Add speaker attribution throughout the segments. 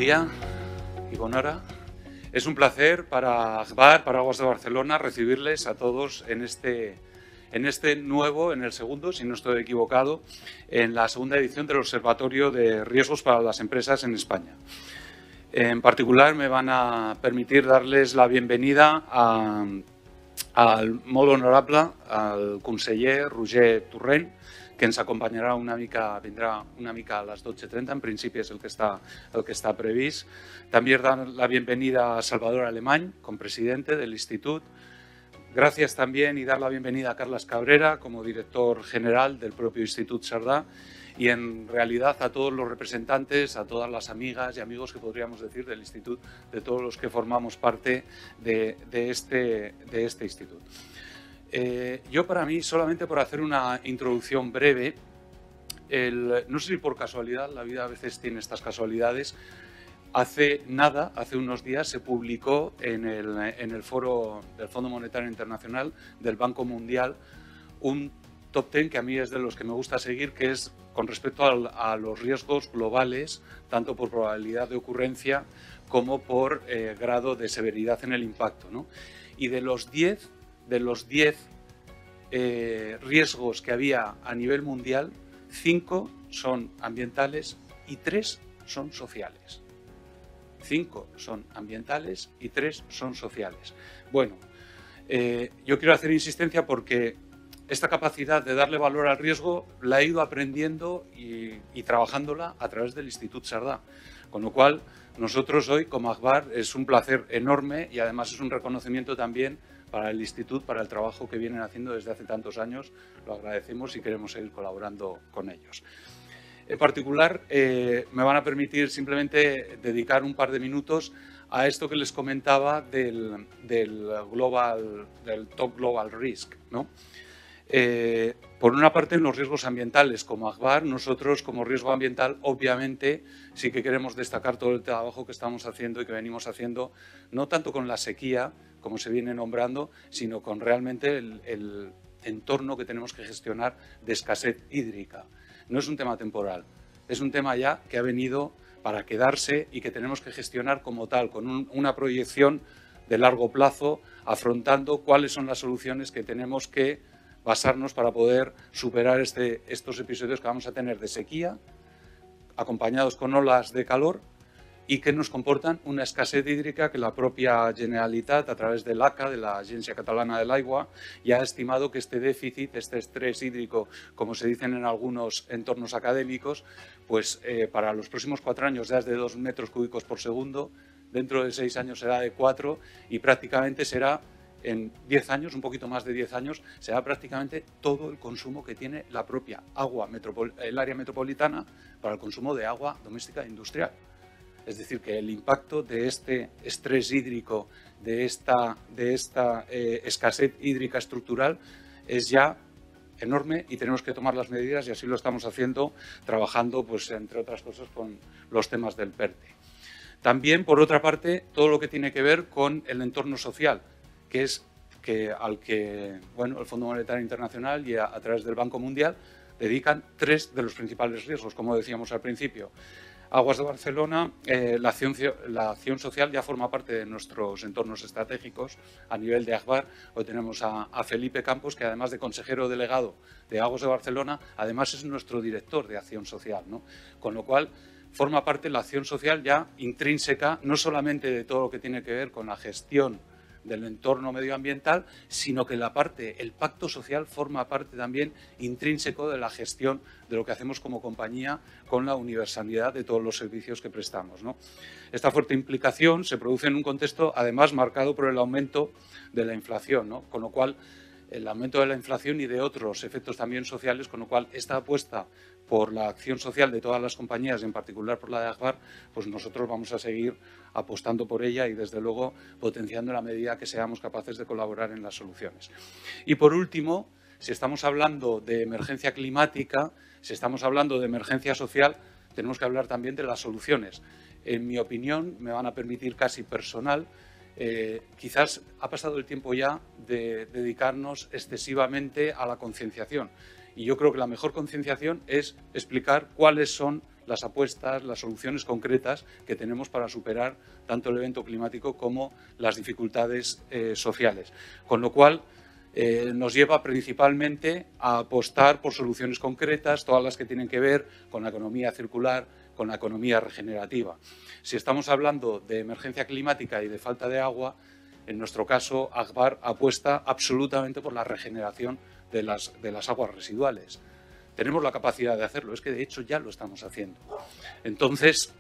Speaker 1: día, Ivonora. Es un placer para Agbar, para Aguas de Barcelona, recibirles a todos en este nuevo, en el segundo, si no estoy equivocado, en la segunda edición del Observatorio de Riesgos para las Empresas en España. En particular, me van a permitir darles la bienvenida al molt honorable, al conseller Roger Torrent, que ens acompanyarà vindrà una mica a les 12:30, en principi és el que està previst. També dar la bienvenida a Salvador Alemany, como presidente del Instituto. Gracias también y dar la bienvenida a Carles Cabrera, como director general del propio Instituto Cerdà, y en realidad a todos los representantes, a todas las amigas y amigos que podríamos decir del Instituto, de todos los que formamos parte de este instituto. Yo, para mí, solamente por hacer una introducción breve, no sé si por casualidad, la vida a veces tiene estas casualidades, hace unos días se publicó en el foro del Fondo Monetario Internacional, del Banco Mundial, un top 10 que a mí es de los que me gusta seguir, que es con respecto a los riesgos globales, tanto por probabilidad de ocurrencia como por grado de severidad en el impacto, ¿no? Y de los 10 riesgos que había a nivel mundial, 5 son ambientales y 3 son sociales. 5 son ambientales y 3 son sociales. Bueno, yo quiero hacer insistencia porque esta capacidad de darle valor al riesgo la he ido aprendiendo y trabajándola a través del Instituto Cerdà. Con lo cual, nosotros hoy, como Agbar, es un placer enorme y además es un reconocimiento también para el Instituto, para el trabajo que vienen haciendo desde hace tantos años. Lo agradecemos y queremos seguir colaborando con ellos. En particular, me van a permitir simplemente dedicar un par de minutos a esto que les comentaba del Top Global Risk, ¿no? Por una parte, en los riesgos ambientales, como Agbar, nosotros como riesgo ambiental, obviamente, sí que queremos destacar todo el trabajo que estamos haciendo y que venimos haciendo, no tanto con la sequía, como se viene nombrando, sino con realmente el entorno que tenemos que gestionar de escasez hídrica. No es un tema temporal, es un tema ya que ha venido para quedarse y que tenemos que gestionar como tal, con una proyección de largo plazo, afrontando cuáles son las soluciones que tenemos que basarnos para poder superar estos episodios que vamos a tener de sequía, acompañados con olas de calor y que nos comportan una escasez hídrica que la propia Generalitat, a través del ACA, de la Agencia Catalana del Agua, ya ha estimado que este déficit, este estrés hídrico, como se dicen en algunos entornos académicos, pues para los próximos 4 años ya es de 2 metros cúbicos por segundo, dentro de 6 años será de 4 y prácticamente será en 10 años, un poquito más de 10 años, será prácticamente todo el consumo que tiene la propia el área metropolitana para el consumo de agua doméstica e industrial. Es decir, que el impacto de este estrés hídrico, de esta escasez hídrica estructural, es ya enorme y tenemos que tomar las medidas y así lo estamos haciendo, trabajando, pues, entre otras cosas, con los temas del PERTE. También, por otra parte, todo lo que tiene que ver con el entorno social, que es al que el Fondo Monetario Internacional y a través del Banco Mundial dedican 3 de los principales riesgos, como decíamos al principio. Aguas de Barcelona, la acción social ya forma parte de nuestros entornos estratégicos a nivel de Agbar. Hoy tenemos a Felipe Campos, que además de consejero delegado de Aguas de Barcelona, además es nuestro director de acción social, ¿no? Con lo cual, forma parte la acción social ya intrínseca, no solamente de todo lo que tiene que ver con la gestión del entorno medioambiental, sino que el pacto social forma parte también intrínseco de la gestión de lo que hacemos como compañía con la universalidad de todos los servicios que prestamos, ¿no? Esta fuerte implicación se produce en un contexto, además, marcado por el aumento de la inflación, ¿no? Con lo cual, el aumento de la inflación y de otros efectos también sociales, con lo cual esta apuesta por la acción social de todas las compañías, en particular por la de Agbar, pues nosotros vamos a seguir apostando por ella y, desde luego, potenciando en la medida que seamos capaces de colaborar en las soluciones. Y, por último, si estamos hablando de emergencia climática, si estamos hablando de emergencia social, tenemos que hablar también de las soluciones. En mi opinión, me van a permitir casi personal, quizás ha pasado el tiempo ya de dedicarnos excesivamente a la concienciación. Y yo creo que la mejor concienciación es explicar cuáles son las apuestas, las soluciones concretas que tenemos para superar tanto el evento climático como las dificultades sociales. Con lo cual, nos lleva principalmente a apostar por soluciones concretas, todas las que tienen que ver con la economía circular, con la economía regenerativa. Si estamos hablando de emergencia climática y de falta de agua, en nuestro caso, Agbar apuesta absolutamente por la regeneración de las aguas residuales. Tenemos la capacidad de hacerlo, es que de hecho ya lo estamos haciendo. Entonces,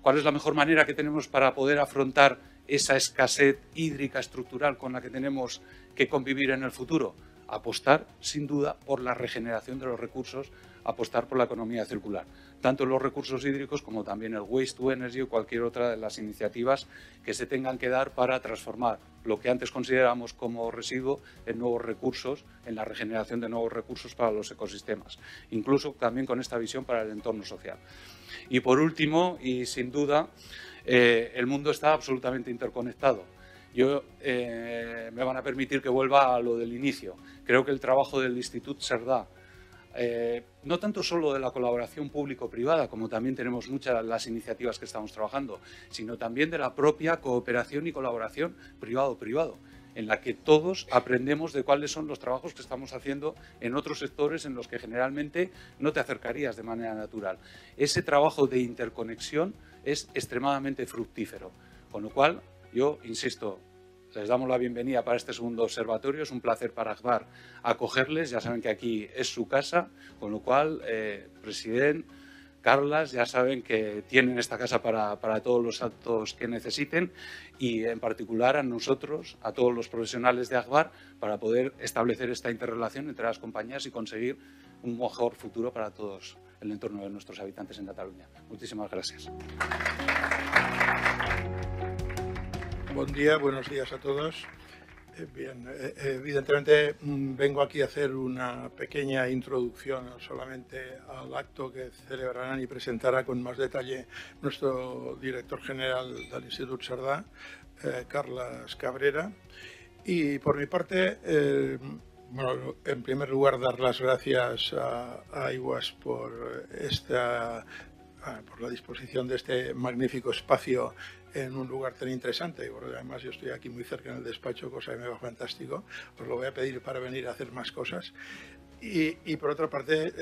Speaker 1: ¿cuál es la mejor manera que tenemos para poder afrontar esa escasez hídrica estructural con la que tenemos que convivir en el futuro? Apostar, sin duda, por la regeneración de los recursos, apostar por la economía circular, tanto en los recursos hídricos como también el waste to energy o cualquier otra de las iniciativas que se tengan que dar para transformar lo que antes consideramos como residuo en nuevos recursos, en la regeneración de nuevos recursos para los ecosistemas, incluso también con esta visión para el entorno social. Y por último, y sin duda, el mundo está absolutamente interconectado. Me van a permitir que vuelva a lo del inicio. Creo que el trabajo del Institut Cerdà, no tanto solo de la colaboración público-privada, como también tenemos muchas de las iniciativas que estamos trabajando, sino también de la propia cooperación y colaboración privado-privado, en la que todos aprendemos de cuáles son los trabajos que estamos haciendo en otros sectores en los que generalmente no te acercarías de manera natural. Ese trabajo de interconexión es extremadamente fructífero, con lo cual yo insisto, les damos la bienvenida para este segundo observatorio. Es un placer para Agbar acogerles. Ya saben que aquí es su casa, con lo cual, presidente, Carlas, ya saben que tienen esta casa para todos los actos que necesiten y, en particular, a nosotros, a todos los profesionales de Agbar, para poder establecer esta interrelación entre las compañías y conseguir un mejor futuro para todos el entorno de nuestros habitantes en Cataluña. Muchísimas gracias.
Speaker 2: Buen día, buenos días a todos. Bien, evidentemente vengo aquí a hacer una pequeña introducción solamente al acto que celebrarán y presentará con más detalle nuestro director general del Institut Cerdà, Carles Cabrera. Y por mi parte, bueno, en primer lugar dar las gracias a Aigües por la disposición de este magnífico espacio en un lugar tan interesante, porque además yo estoy aquí muy cerca en el despacho, cosa que me va fantástico. Os lo voy a pedir para venir a hacer más cosas. Y por otra parte,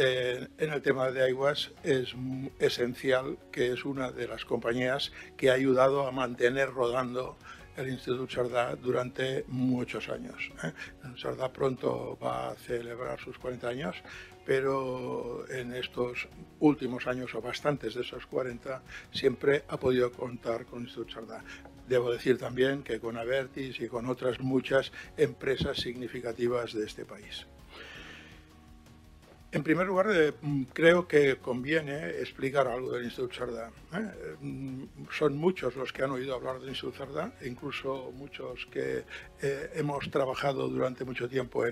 Speaker 2: en el tema de Aigües es esencial que es una de las compañías que ha ayudado a mantener rodando el Institut Cerdà durante muchos años. Cerdà pronto va a celebrar sus 40 años, pero en estos últimos años, o bastantes de esos 40, siempre ha podido contar con Institut Cerdà. Debo decir también que con Abertis y con otras muchas empresas significativas de este país. En primer lugar, creo que conviene explicar algo del Institut Cerdà. Son muchos los que han oído hablar del Institut Cerdà, incluso muchos que hemos trabajado durante mucho tiempo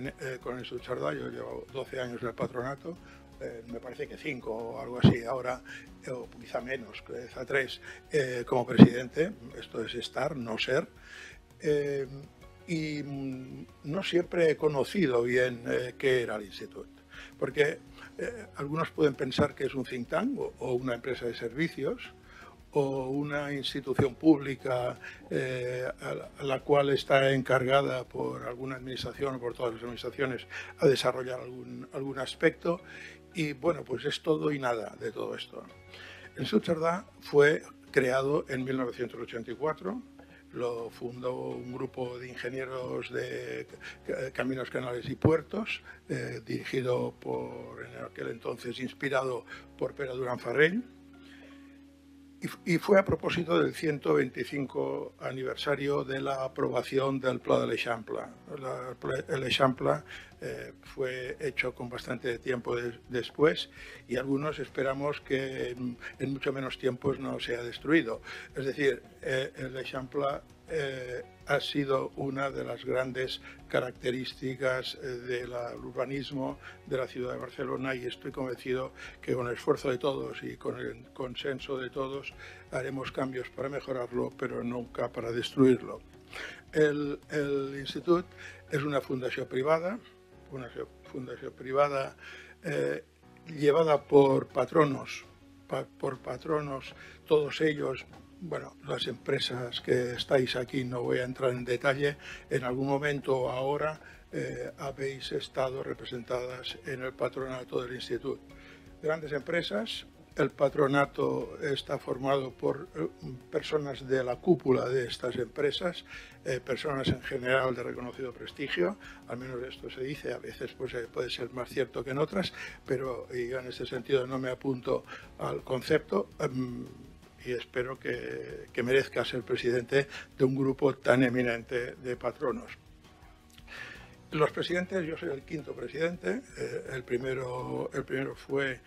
Speaker 2: con el Institut Cerdà. Yo llevo 12 años en el patronato, me parece que 5 o algo así ahora, o quizá menos, quizá 3, como presidente. Esto es estar, no ser. Y no siempre he conocido bien qué era el Institut. Porque algunos pueden pensar que es un think tank o una empresa de servicios o una institución pública a la cual está encargada por alguna administración o por todas las administraciones a desarrollar algún aspecto. Y bueno, pues es todo y nada de todo esto. El Institut Cerdà fue creado en 1984. Lo fundó un grupo de ingenieros de caminos, canales y puertos, dirigido en aquel entonces, inspirado por Pere Duran Farrell, y fue a propósito del 125 aniversario de la aprobación del Pla de l'Eixample. El Eixample fue hecho con bastante tiempo después y algunos esperamos que en mucho menos tiempo no sea destruido. Es decir, el Eixample ha sido una de las grandes características del urbanismo de la ciudad de Barcelona y estoy convencido que con el esfuerzo de todos y con el consenso de todos haremos cambios para mejorarlo, pero nunca para destruirlo. El Institut es una fundación privada, llevada por patronos por patronos, todos ellos, bueno, las empresas que estáis aquí, no voy a entrar en detalle, en algún momento o ahora habéis estado representadas en el patronato del Instituto. Grandes empresas. El patronato está formado por personas de la cúpula de estas empresas, personas en general de reconocido prestigio, al menos esto se dice, a veces pues, puede ser más cierto que en otras, pero yo en ese sentido no me apunto al concepto y espero que merezca ser presidente de un grupo tan eminente de patronos. Los presidentes, yo soy el quinto presidente, el primero fue...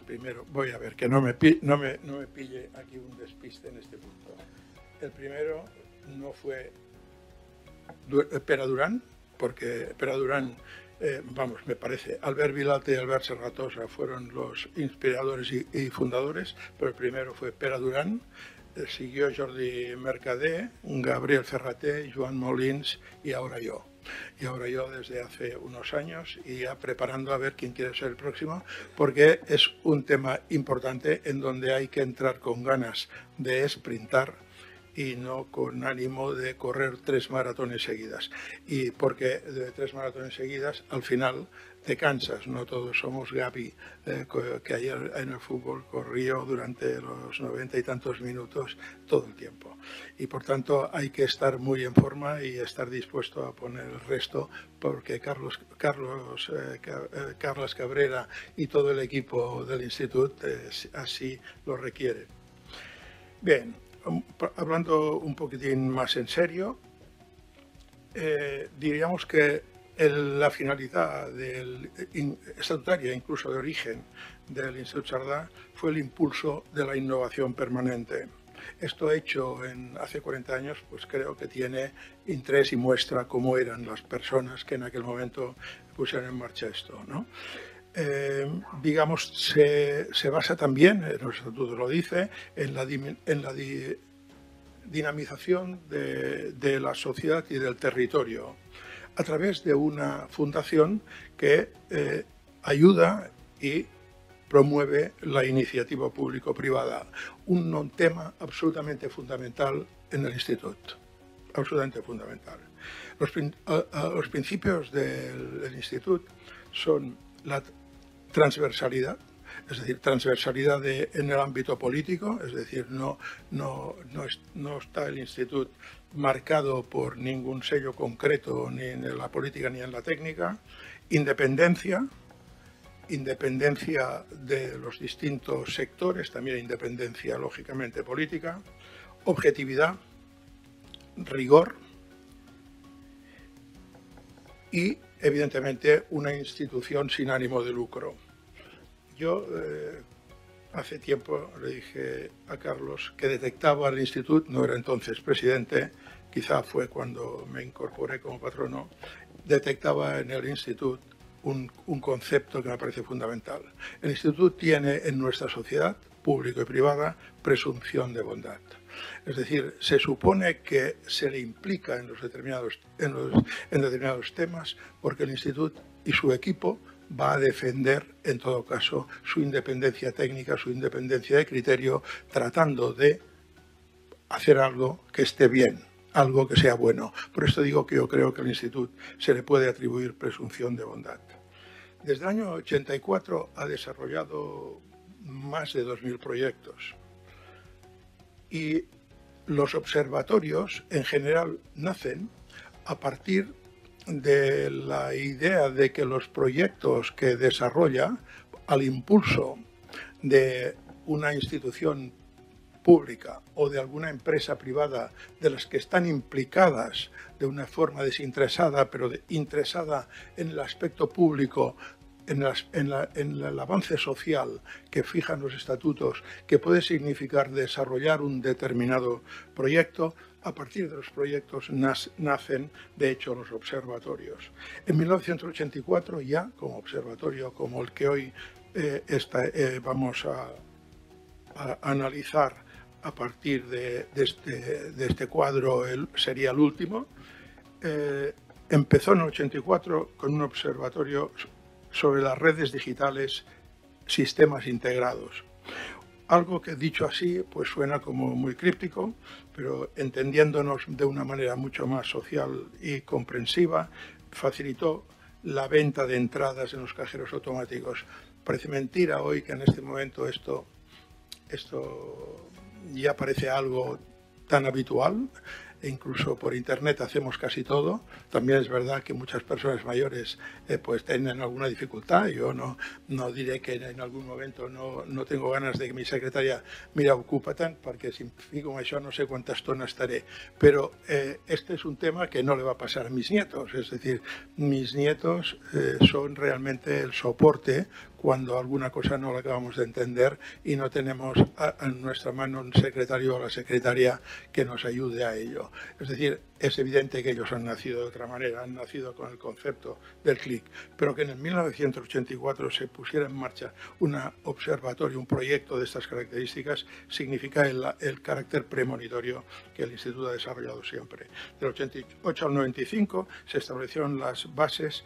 Speaker 2: Primero, voy a ver, que no me pille aquí un despiste en este punto. El primero no fue Pere Durán, porque Pere Durán, me parece, Albert Vilalta y Albert Serratosa fueron los inspiradores y fundadores, pero el primero fue Pere Durán, siguió Jordi Mercader, Gabriel Ferrater, Joan Molins y ahora yo. Y ahora yo desde hace unos años y ya preparando a ver quién quiere ser el próximo, porque es un tema importante en donde hay que entrar con ganas de sprintar y no con ánimo de correr 3 maratones seguidas. Y porque de 3 maratones seguidas al final te cansas, no todos somos Gavi, que ayer en el fútbol corrió durante los 90 y tantos minutos todo el tiempo. Y por tanto hay que estar muy en forma y estar dispuesto a poner el resto, porque Carlos Cabrera y todo el equipo del Instituto así lo requiere. Bien, hablando un poquitín más en serio, diríamos que la finalidad estatutaria, incluso de origen, del Instituto Cerdà fue el impulso de la innovación permanente. Esto hecho hace 40 años, pues creo que tiene interés y muestra cómo eran las personas que en aquel momento pusieron en marcha esto, ¿no? Digamos, se basa también, el estatuto lo dice, en la dinamización de la sociedad y del territorio a través de una fundación que ayuda y promueve la iniciativa público-privada, un tema absolutamente fundamental en el Instituto, absolutamente fundamental. Los principios del Instituto son la transversalidad, es decir, transversalidad en el ámbito político, es decir, no está el Instituto marcado por ningún sello concreto ni en la política ni en la técnica, independencia de los distintos sectores, también independencia lógicamente política, objetividad, rigor y evidentemente una institución sin ánimo de lucro. Yo hace tiempo le dije a Carlos que detectaba al Instituto, no era entonces presidente, quizá fue cuando me incorporé como patrono, detectaba en el Instituto un concepto que me parece fundamental. El Instituto tiene en nuestra sociedad, público y privada, presunción de bondad. Es decir, se supone que se le implica en determinados temas porque el Instituto y su equipo va a defender, en todo caso, su independencia técnica, su independencia de criterio, tratando de hacer algo que esté bien, algo que sea bueno. Por esto digo que yo creo que al Instituto se le puede atribuir presunción de bondad. Desde el año 84 ha desarrollado más de 2.000 proyectos y los observatorios en general nacen a partir de la idea de que los proyectos que desarrolla al impulso de una institución pública o de alguna empresa privada de las que están implicadas de una forma desinteresada, pero interesada en el aspecto público, en el avance social que fijan los estatutos, que puede significar desarrollar un determinado proyecto. A partir de los proyectos nacen, de hecho, los observatorios. En 1984 ya, como observatorio como el que hoy vamos a analizar a partir de este cuadro, sería el último, empezó en el 84 con un observatorio sobre las redes digitales sistemas integrados. Algo que dicho así pues suena como muy críptico, pero entendiéndonos de una manera mucho más social y comprensiva, facilitó la venta de entradas en los cajeros automáticos. Parece mentira hoy que en este momento esto ya parece algo tan habitual. E incluso por internet hacemos casi todo. También es verdad que muchas personas mayores pues tienen alguna dificultad. Yo no diré que en algún momento no tengo ganas de que mi secretaria mira ocúpaten, porque si fico en eso no sé cuántas tonas estaré. Pero este es un tema que no le va a pasar a mis nietos. Es decir, mis nietos son realmente el soporte cuando alguna cosa no la acabamos de entender y no tenemos en nuestra mano un secretario o la secretaria que nos ayude a ello. Es decir, es evidente que ellos han nacido de otra manera, han nacido con el concepto del clic, pero que en el 1984 se pusiera en marcha un observatorio, un proyecto de estas características, significa el carácter premonitorio que el Instituto ha desarrollado siempre. Del 88 al 95 se establecieron las bases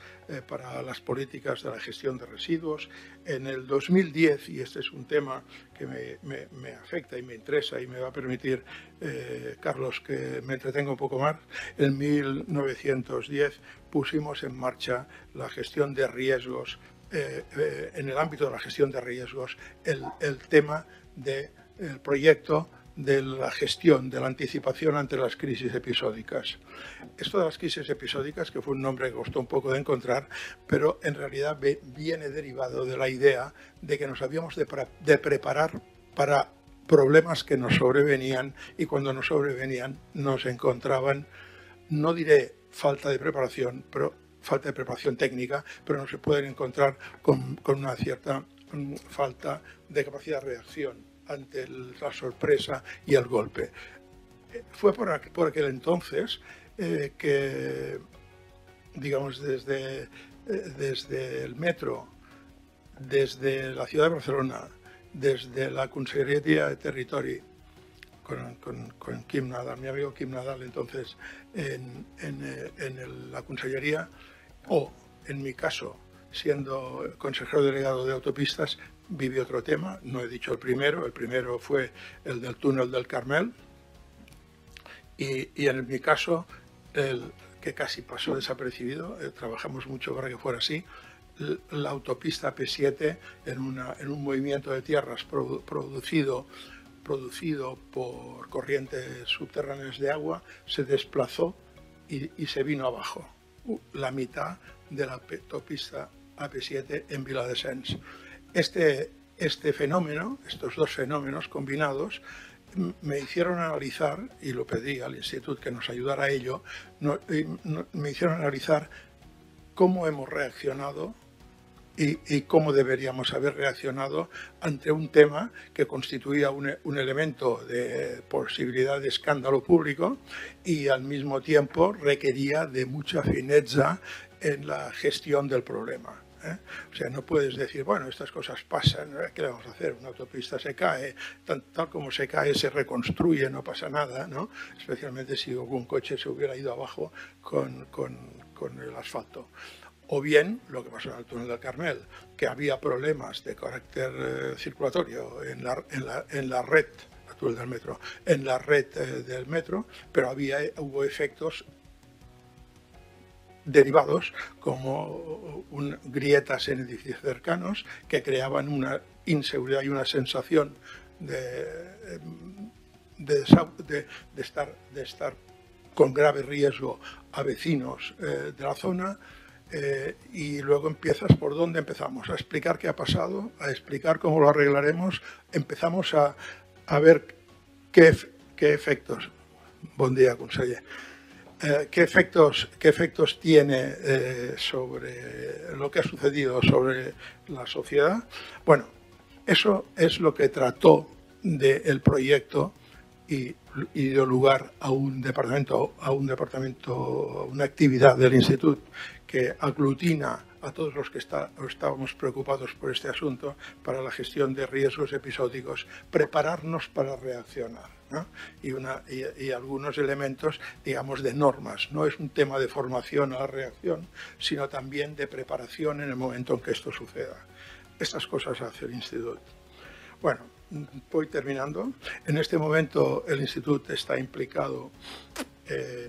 Speaker 2: para las políticas de la gestión de residuos. En el 2010, y este es un tema que me afecta y me interesa y me va a permitir, Carlos, que me entretenga un poco más, en 1910 pusimos en marcha la gestión de riesgos, en el ámbito de la gestión de riesgos, el tema del proyecto de la gestión, de la anticipación ante las crisis episódicas. Esto de las crisis episódicas, que fue un nombre que costó un poco de encontrar, pero en realidad viene derivado de la idea de que nos habíamos de preparar para problemas que nos sobrevenían, y cuando nos sobrevenían nos encontraban, no diré falta de preparación, pero falta de preparación técnica, pero no se pueden encontrar con una cierta falta de capacidad de reacción ante la sorpresa y el golpe. Fue por aquel entonces que, digamos, desde el metro, desde la ciudad de Barcelona, desde la Conselleria de Territori, con Quim Nadal, mi amigo Quim Nadal, entonces en la Conselleria, o en mi caso, siendo consejero delegado de autopistas, viví otro tema. No he dicho el primero fue el del túnel del Carmel, y en mi caso, el que casi pasó desapercibido, trabajamos mucho para que fuera así, la autopista P7, en un movimiento de tierras producido por corrientes subterráneas de agua, se desplazó y se vino abajo, la mitad de la autopista AP7 en Viladescens. Este fenómeno, estos dos fenómenos combinados, me hicieron analizar, y lo pedí al Instituto que nos ayudara a ello, me hicieron analizar cómo hemos reaccionado y cómo deberíamos haber reaccionado ante un tema que constituía un elemento de posibilidad de escándalo público y al mismo tiempo requería de mucha fineza en la gestión del problema. O sea, no puedes decir, bueno, estas cosas pasan, ¿qué le vamos a hacer? Una autopista se cae, tal como se cae se reconstruye, no pasa nada, ¿no? Especialmente si algún coche se hubiera ido abajo con el asfalto. O bien, lo que pasó en el túnel del Carmel, que había problemas de carácter circulatorio en la red, el túnel del metro, en la red del metro, pero hubo efectos derivados como grietas en edificios cercanos que creaban una inseguridad y una sensación de estar con grave riesgo a vecinos de la zona. Y luego empiezas por dónde empezamos, a explicar qué ha pasado, a explicar cómo lo arreglaremos, empezamos a ver qué efectos, buen día, conseller, qué efectos tiene sobre lo que ha sucedido sobre la sociedad. Bueno, eso es lo que trató del proyecto y dio lugar a una actividad del Instituto que aglutina a todos los que estábamos preocupados por este asunto para la gestión de riesgos episódicos, prepararnos para reaccionar, ¿no? Y algunos elementos, digamos, de normas. No es un tema de formación a la reacción, sino también de preparación en el momento en que esto suceda. estas cosas hace el Instituto. Bueno, voy terminando. En este momento el Instituto está implicado,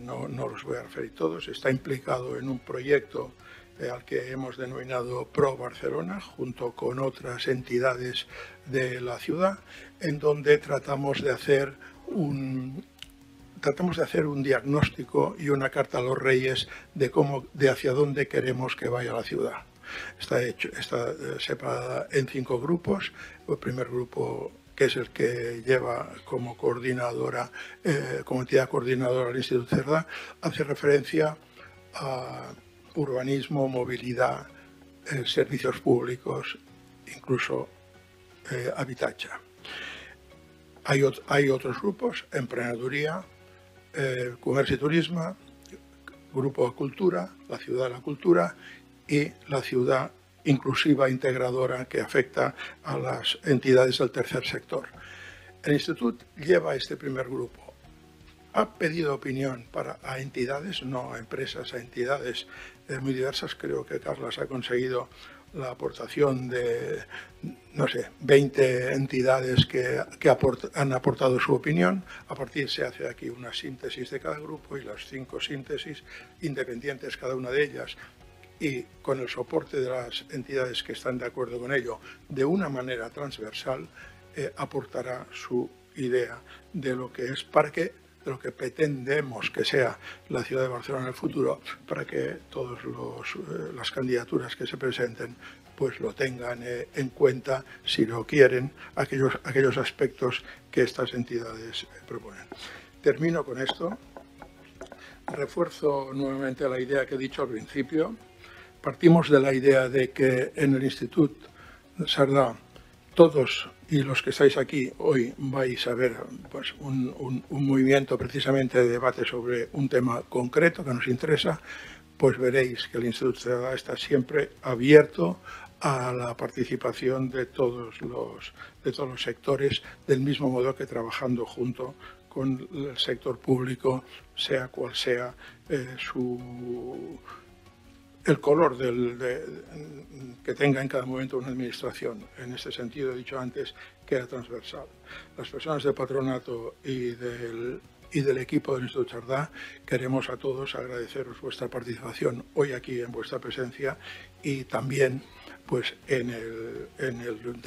Speaker 2: no los voy a referir todos, está implicado en un proyecto al que hemos denominado Pro Barcelona, junto con otras entidades de la ciudad, en donde tratamos de hacer un diagnóstico y una carta a los reyes de hacia dónde queremos que vaya la ciudad. Está separada en 5 grupos. El primer grupo, que es el que lleva como coordinadora, como entidad coordinadora el Instituto Cerdà, hace referencia a urbanismo, movilidad, servicios públicos, incluso habitatge. Hay otros grupos: emprenedoria, comercio y turismo, grupo de cultura, la ciudad de la cultura y la ciudad inclusiva, integradora, que afecta a las entidades del tercer sector. El Instituto lleva este primer grupo. Ha pedido opinión a entidades, no a empresas, a entidades muy diversas. Creo que Carles ha conseguido la aportación de, no sé, 20 entidades que han aportado su opinión. A partir se hace aquí una síntesis de cada grupo y las 5 síntesis independientes cada una de ellas, y con el soporte de las entidades que están de acuerdo con ello, de una manera transversal, aportará su idea de lo que es de lo que pretendemos que sea la ciudad de Barcelona en el futuro, para que todas las candidaturas que se presenten pues lo tengan en cuenta, si lo quieren, aquellos aspectos que estas entidades proponen. Termino con esto. Refuerzo nuevamente la idea que he dicho al principio. Partimos de la idea de que en el Instituto Cerdà todos y los que estáis aquí hoy vais a ver pues, un movimiento precisamente de debate sobre un tema concreto que nos interesa. Pues veréis que el Instituto Cerdà está siempre abierto a la participación de todos los sectores, del mismo modo que trabajando junto con el sector público, sea cual sea el color que tenga en cada momento una administración. En este sentido, he dicho antes, que era transversal. Las personas del patronato y del equipo del Instituto Cerdà queremos a todos agradeceros vuestra participación hoy aquí, en vuestra presencia, y también pues en el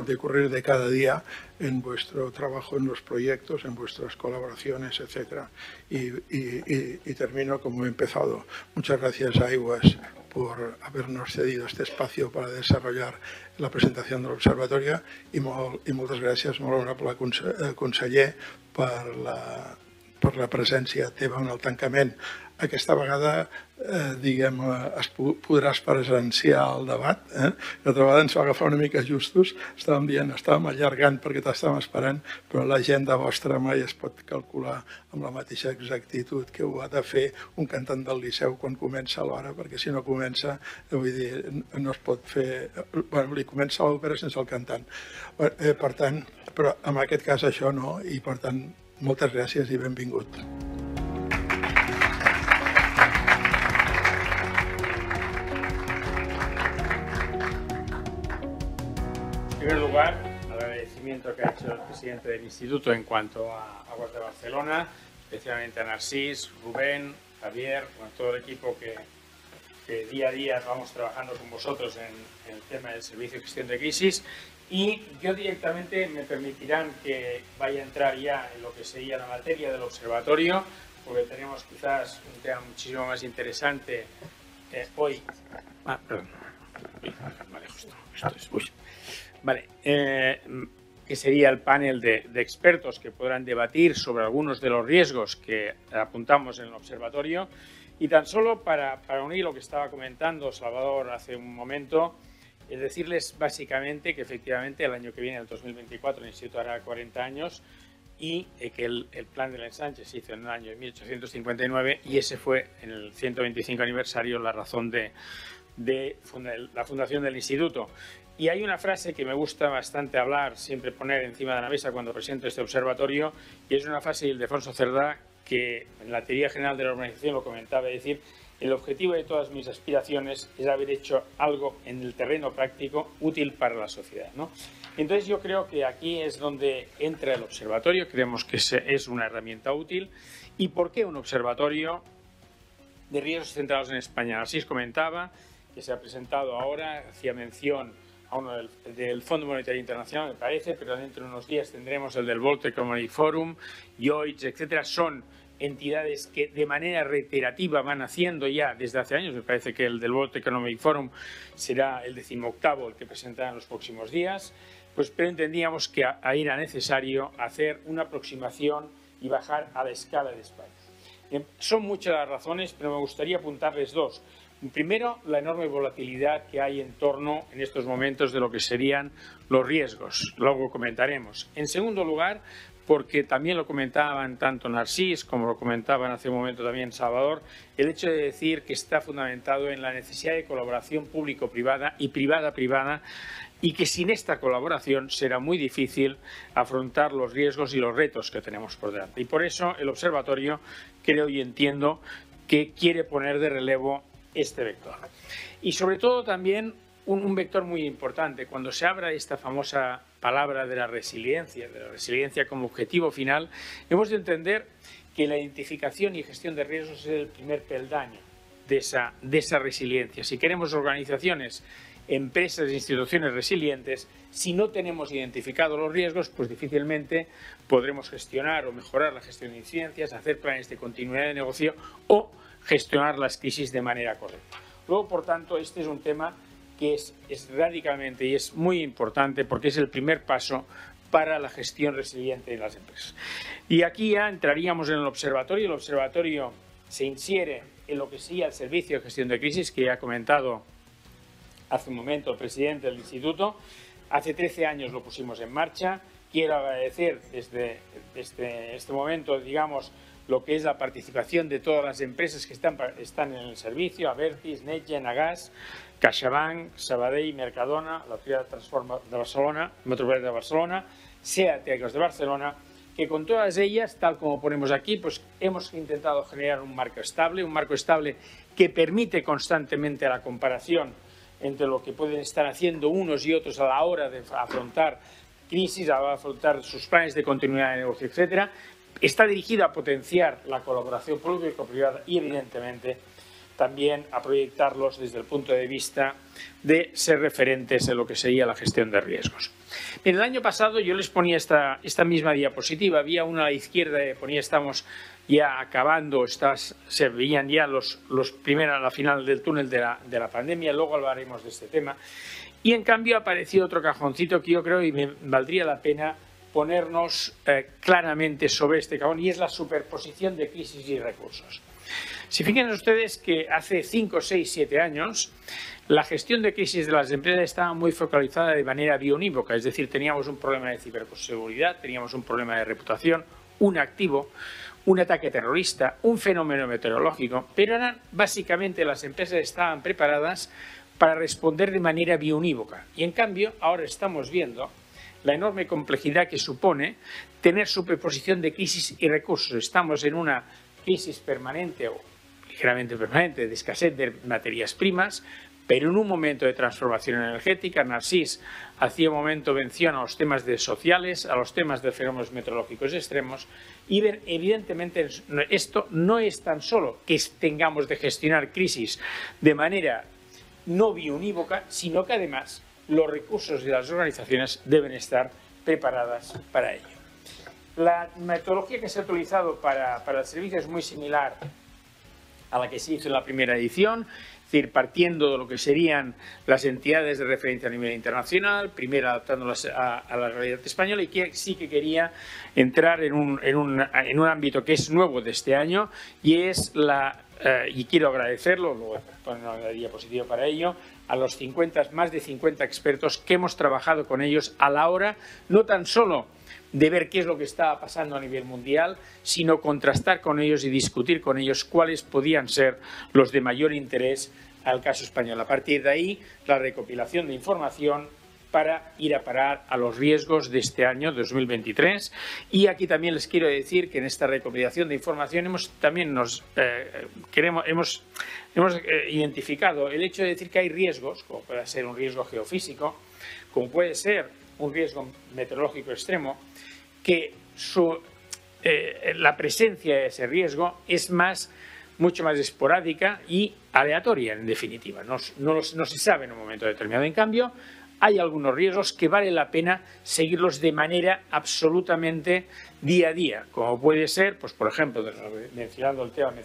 Speaker 2: decurrir de cada día, en vuestro trabajo en los proyectos, en vuestras colaboraciones, etc. Y termino como he empezado. Muchas gracias a Aigües por habernos cedido este espacio para desarrollar la presentación del observatorio, i moltes gràcies, molt honorable conseller, per la presència teva en el tancament. Aquesta vegada, diguem, podràs presenciar el debat. L'altra vegada ens va agafar una mica justos, estàvem allargant perquè t'estàvem esperant, però l'agenda vostra mai es pot calcular amb la mateixa exactitud que ho ha de fer un cantant del Liceu quan comença l'hora, perquè si no comença, vull dir, no es pot fer... Bueno, li comença l'òpera sense el cantant. Per tant, però en aquest cas això no, i per tant, moltes gràcies i benvingut.
Speaker 3: En primer lugar, el agradecimiento que ha hecho el presidente del Instituto en cuanto a Aguas de Barcelona, especialmente a Narcís, Rubén, Javier, con todo el equipo que día a día vamos trabajando con vosotros en el tema del servicio de gestión de crisis. Y yo directamente me permitirán que vaya a entrar ya en lo que sería la materia del observatorio, porque tenemos quizás un tema muchísimo más interesante hoy. Perdón. Vale, justo. Vale, que sería el panel de expertos que podrán debatir sobre algunos de los riesgos que apuntamos en el observatorio. Y tan solo para unir lo que estaba comentando Salvador hace un momento, es decirles básicamente que efectivamente el año que viene, el 2024, el Instituto hará 40 años y que el plan del ensanche se hizo en el año 1859 y ese fue en el 125 aniversario la razón de la fundación del Instituto. Y hay una frase que me gusta bastante hablar, siempre poner encima de la mesa cuando presento este observatorio, y es una frase de Ildefonso Cerdà que en la teoría general de la organización lo comentaba, es decir, el objetivo de todas mis aspiraciones es haber hecho algo en el terreno práctico útil para la sociedad, ¿no? Entonces yo creo que aquí es donde entra el observatorio, creemos que es una herramienta útil. ¿Y por qué un observatorio de riesgos centrados en España? Así os comentaba, que se ha presentado ahora, hacía mención a uno del Fondo Monetario Internacional, me parece, pero dentro de unos días tendremos el del World Economic Forum, Lloyds, etcétera. Son entidades que de manera reiterativa van haciendo ya desde hace años. Me parece que el del World Economic Forum será el 18º, el que presentará en los próximos días. Pero entendíamos que ahí era necesario hacer una aproximación y bajar a la escala de España. Son muchas las razones, pero me gustaría apuntarles dos. Primero, la enorme volatilidad que hay en torno, en estos momentos, de lo que serían los riesgos. Luego comentaremos. En segundo lugar, porque también lo comentaban tanto Narcís como lo comentaban hace un momento también Salvador, el hecho de decir que está fundamentado en la necesidad de colaboración público-privada y privada-privada, y que sin esta colaboración será muy difícil afrontar los riesgos y los retos que tenemos por delante. Y por eso el observatorio creo y entiendo que quiere poner de relevo este vector. Y sobre todo también un vector muy importante. Cuando se habla de esta famosa palabra de la resiliencia como objetivo final, hemos de entender que la identificación y gestión de riesgos es el primer peldaño de esa resiliencia. Si queremos organizaciones, empresas e instituciones resilientes, si no tenemos identificados los riesgos, pues difícilmente podremos gestionar o mejorar la gestión de incidencias, hacer planes de continuidad de negocio o gestionar las crisis de manera correcta. Luego, por tanto, este es un tema que es radicalmente y es muy importante porque es el primer paso para la gestión resiliente de las empresas. Y aquí ya entraríamos en el observatorio. El observatorio se insiere en lo que sería el servicio de gestión de crisis que ya ha comentado hace un momento el presidente del instituto. Hace 13 años lo pusimos en marcha. Quiero agradecer desde este momento, digamos, lo que es la participación de todas las empresas que están en el servicio: Abertis, Netgen, Agas, CaixaBank, Sabadell, Mercadona, la Autoridad de Transport de Barcelona, Metropolitana de Barcelona, SEAT de Barcelona, que con todas ellas, tal como ponemos aquí, pues hemos intentado generar un marco estable que permite constantemente la comparación entre lo que pueden estar haciendo unos y otros a la hora de afrontar crisis, a la hora de afrontar sus planes de continuidad de negocio, etcétera. Está dirigido a potenciar la colaboración público-privada y, evidentemente, también a proyectarlos desde el punto de vista de ser referentes en lo que sería la gestión de riesgos. En el año pasado yo les ponía esta misma diapositiva. Había una a la izquierda que ponía estamos ya acabando, se veían ya los primeros a la final del túnel de la pandemia. Luego hablaremos de este tema. Y en cambio ha aparecido otro cajoncito que yo creo y me valdría la pena ponernos claramente sobre este cajón, y es la superposición de crisis y recursos. Si fijan ustedes que hace 5, 6, 7 años la gestión de crisis de las empresas estaba muy focalizada de manera bionívoca, es decir, teníamos un problema de ciberseguridad, teníamos un problema de reputación, un activo, un ataque terrorista, un fenómeno meteorológico, pero básicamente las empresas estaban preparadas para responder de manera bionívoca. Y en cambio ahora estamos viendo la enorme complejidad que supone tener superposición de crisis y recursos. Estamos en una crisis permanente o ligeramente permanente de escasez de materias primas, pero en un momento de transformación energética. Narcís hacía un momento mención a los temas sociales, a los temas de fenómenos meteorológicos extremos, y evidentemente esto no es tan solo que tengamos de gestionar crisis de manera no bionívoca, sino que además los recursos de las organizaciones deben estar preparadas para ello. La metodología que se ha utilizado para el servicio es muy similar a la que se hizo en la primera edición, es decir, partiendo de lo que serían las entidades de referencia a nivel internacional, primero adaptándolas a la realidad española, y que sí que quería entrar en un ámbito que es nuevo de este año, y es y quiero agradecerlo, luego poner una diapositiva para ello, a los más de 50 expertos que hemos trabajado con ellos a la hora, no tan solo de ver qué es lo que estaba pasando a nivel mundial, sino contrastar con ellos y discutir con ellos cuáles podían ser los de mayor interés al caso español. A partir de ahí, la recopilación de información para ir a parar a los riesgos de este año 2023. Y aquí también les quiero decir que en esta recopilación de información hemos identificado el hecho de decir que hay riesgos, como puede ser un riesgo geofísico, como puede ser un riesgo meteorológico extremo, que la presencia de ese riesgo es mucho más esporádica y aleatoria, en definitiva. No se sabe en un momento determinado. En cambio, hay algunos riesgos que vale la pena seguirlos de manera absolutamente día a día, como puede ser, pues por ejemplo, mencionando el tema de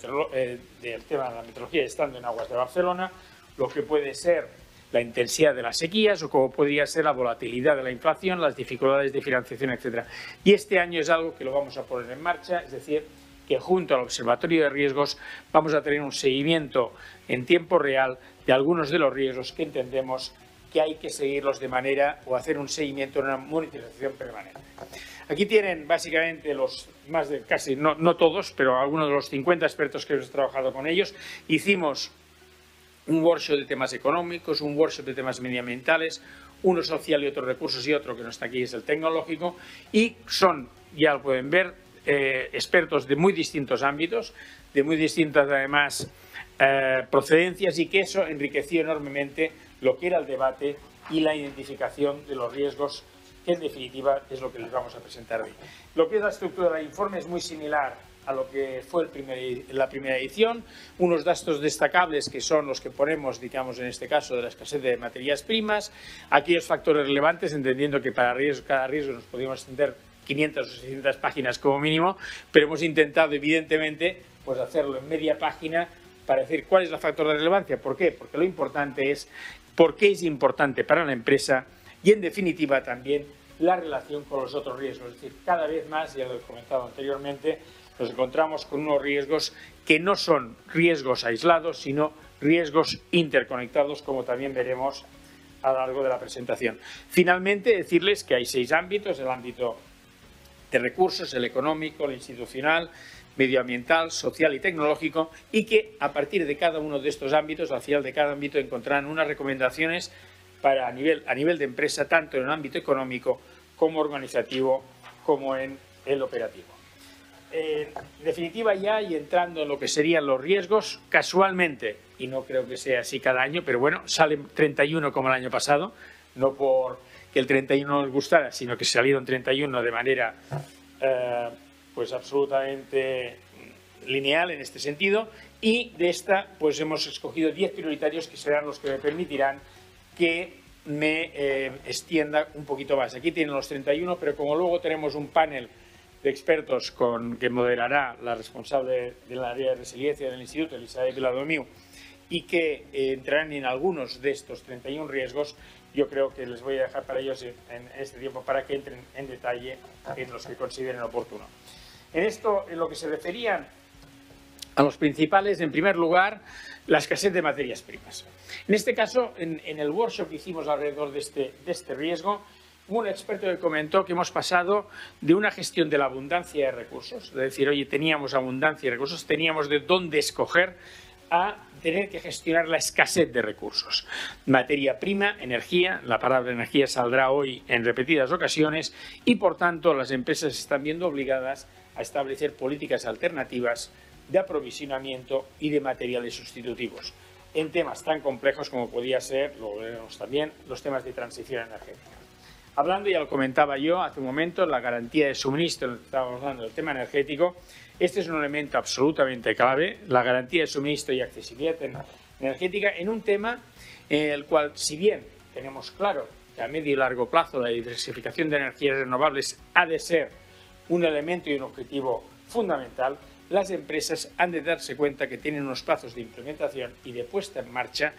Speaker 3: la meteorología estando en aguas de Barcelona, lo que puede ser la intensidad de las sequías o como podría ser la volatilidad de la inflación, las dificultades de financiación, etc. Y este año es algo que lo vamos a poner en marcha, es decir, que junto al Observatorio de Riesgos vamos a tener un seguimiento en tiempo real de algunos de los riesgos que entendemos que hay que seguirlos de manera o hacer un seguimiento, una monitorización permanente. Aquí tienen básicamente los más de casi, no todos, pero algunos de los 50 expertos que hemos trabajado con ellos. Hicimos un workshop de temas económicos, un workshop de temas medioambientales, uno social y otros recursos y otro que no está aquí es el tecnológico, y son, ya lo pueden ver, expertos de muy distintos ámbitos, de muy distintas además procedencias, y que eso enriqueció enormemente lo que era el debate y la identificación de los riesgos, que en definitiva es lo que les vamos a presentar hoy. Lo que es la estructura del informe es muy similar a lo que fue la primera edición. Unos datos destacables que son los que ponemos, digamos, en este caso, de la escasez de materias primas, aquellos factores relevantes, entendiendo que para cada riesgo nos podíamos extender 500 o 600 páginas como mínimo, pero hemos intentado, evidentemente, pues hacerlo en media página para decir cuál es el factor de relevancia. ¿Por qué? Porque lo importante es por qué es importante para la empresa y, en definitiva, también la relación con los otros riesgos. Es decir, cada vez más, ya lo he comentado anteriormente, nos encontramos con unos riesgos que no son riesgos aislados, sino riesgos interconectados, como también veremos a lo largo de la presentación. Finalmente, decirles que hay 6 ámbitos: el ámbito de recursos, el económico, el institucional, medioambiental, social y tecnológico, y que a partir de cada uno de estos ámbitos, al final de cada ámbito, encontrarán unas recomendaciones para a nivel de empresa, tanto en el ámbito económico como organizativo, como en el operativo. En definitiva, ya y entrando en lo que serían los riesgos, casualmente, y no creo que sea así cada año, pero bueno, salen 31 como el año pasado, no por que el 31 nos gustara, sino que salieron 31 de manera pues absolutamente lineal en este sentido, y de esta pues hemos escogido 10 prioritarios que serán los que me permitirán que me extienda un poquito más. Aquí tienen los 31, pero como luego tenemos un panel de expertos que moderará la responsable del área de resiliencia del Instituto, Elisabet Viladomiu, y que entrarán en algunos de estos 31 riesgos, yo creo que les voy a dejar para ellos en este tiempo para que entren en detalle en los que consideren oportuno. En esto, en lo que se referían a los principales, en primer lugar, la escasez de materias primas. En este caso, en el workshop que hicimos alrededor de este riesgo, un experto que comentó que hemos pasado de una gestión de la abundancia de recursos, es decir, oye, teníamos abundancia de recursos, teníamos de dónde escoger, a tener que gestionar la escasez de recursos. Materia prima, energía, la palabra energía saldrá hoy en repetidas ocasiones, y por tanto las empresas se están viendo obligadas a establecer políticas alternativas de aprovisionamiento y de materiales sustitutivos en temas tan complejos como podía ser, lo veremos también, los temas de transición energética. Hablando, ya lo comentaba yo hace un momento, la garantía de suministro, estábamos hablando del tema energético. Este es un elemento absolutamente clave, la garantía de suministro y accesibilidad energética, en un tema en el cual, si bien tenemos claro que a medio y largo plazo la diversificación de energías renovables ha de ser un elemento y un objetivo fundamental, las empresas han de darse cuenta que tienen unos plazos de implementación y de puesta en marcha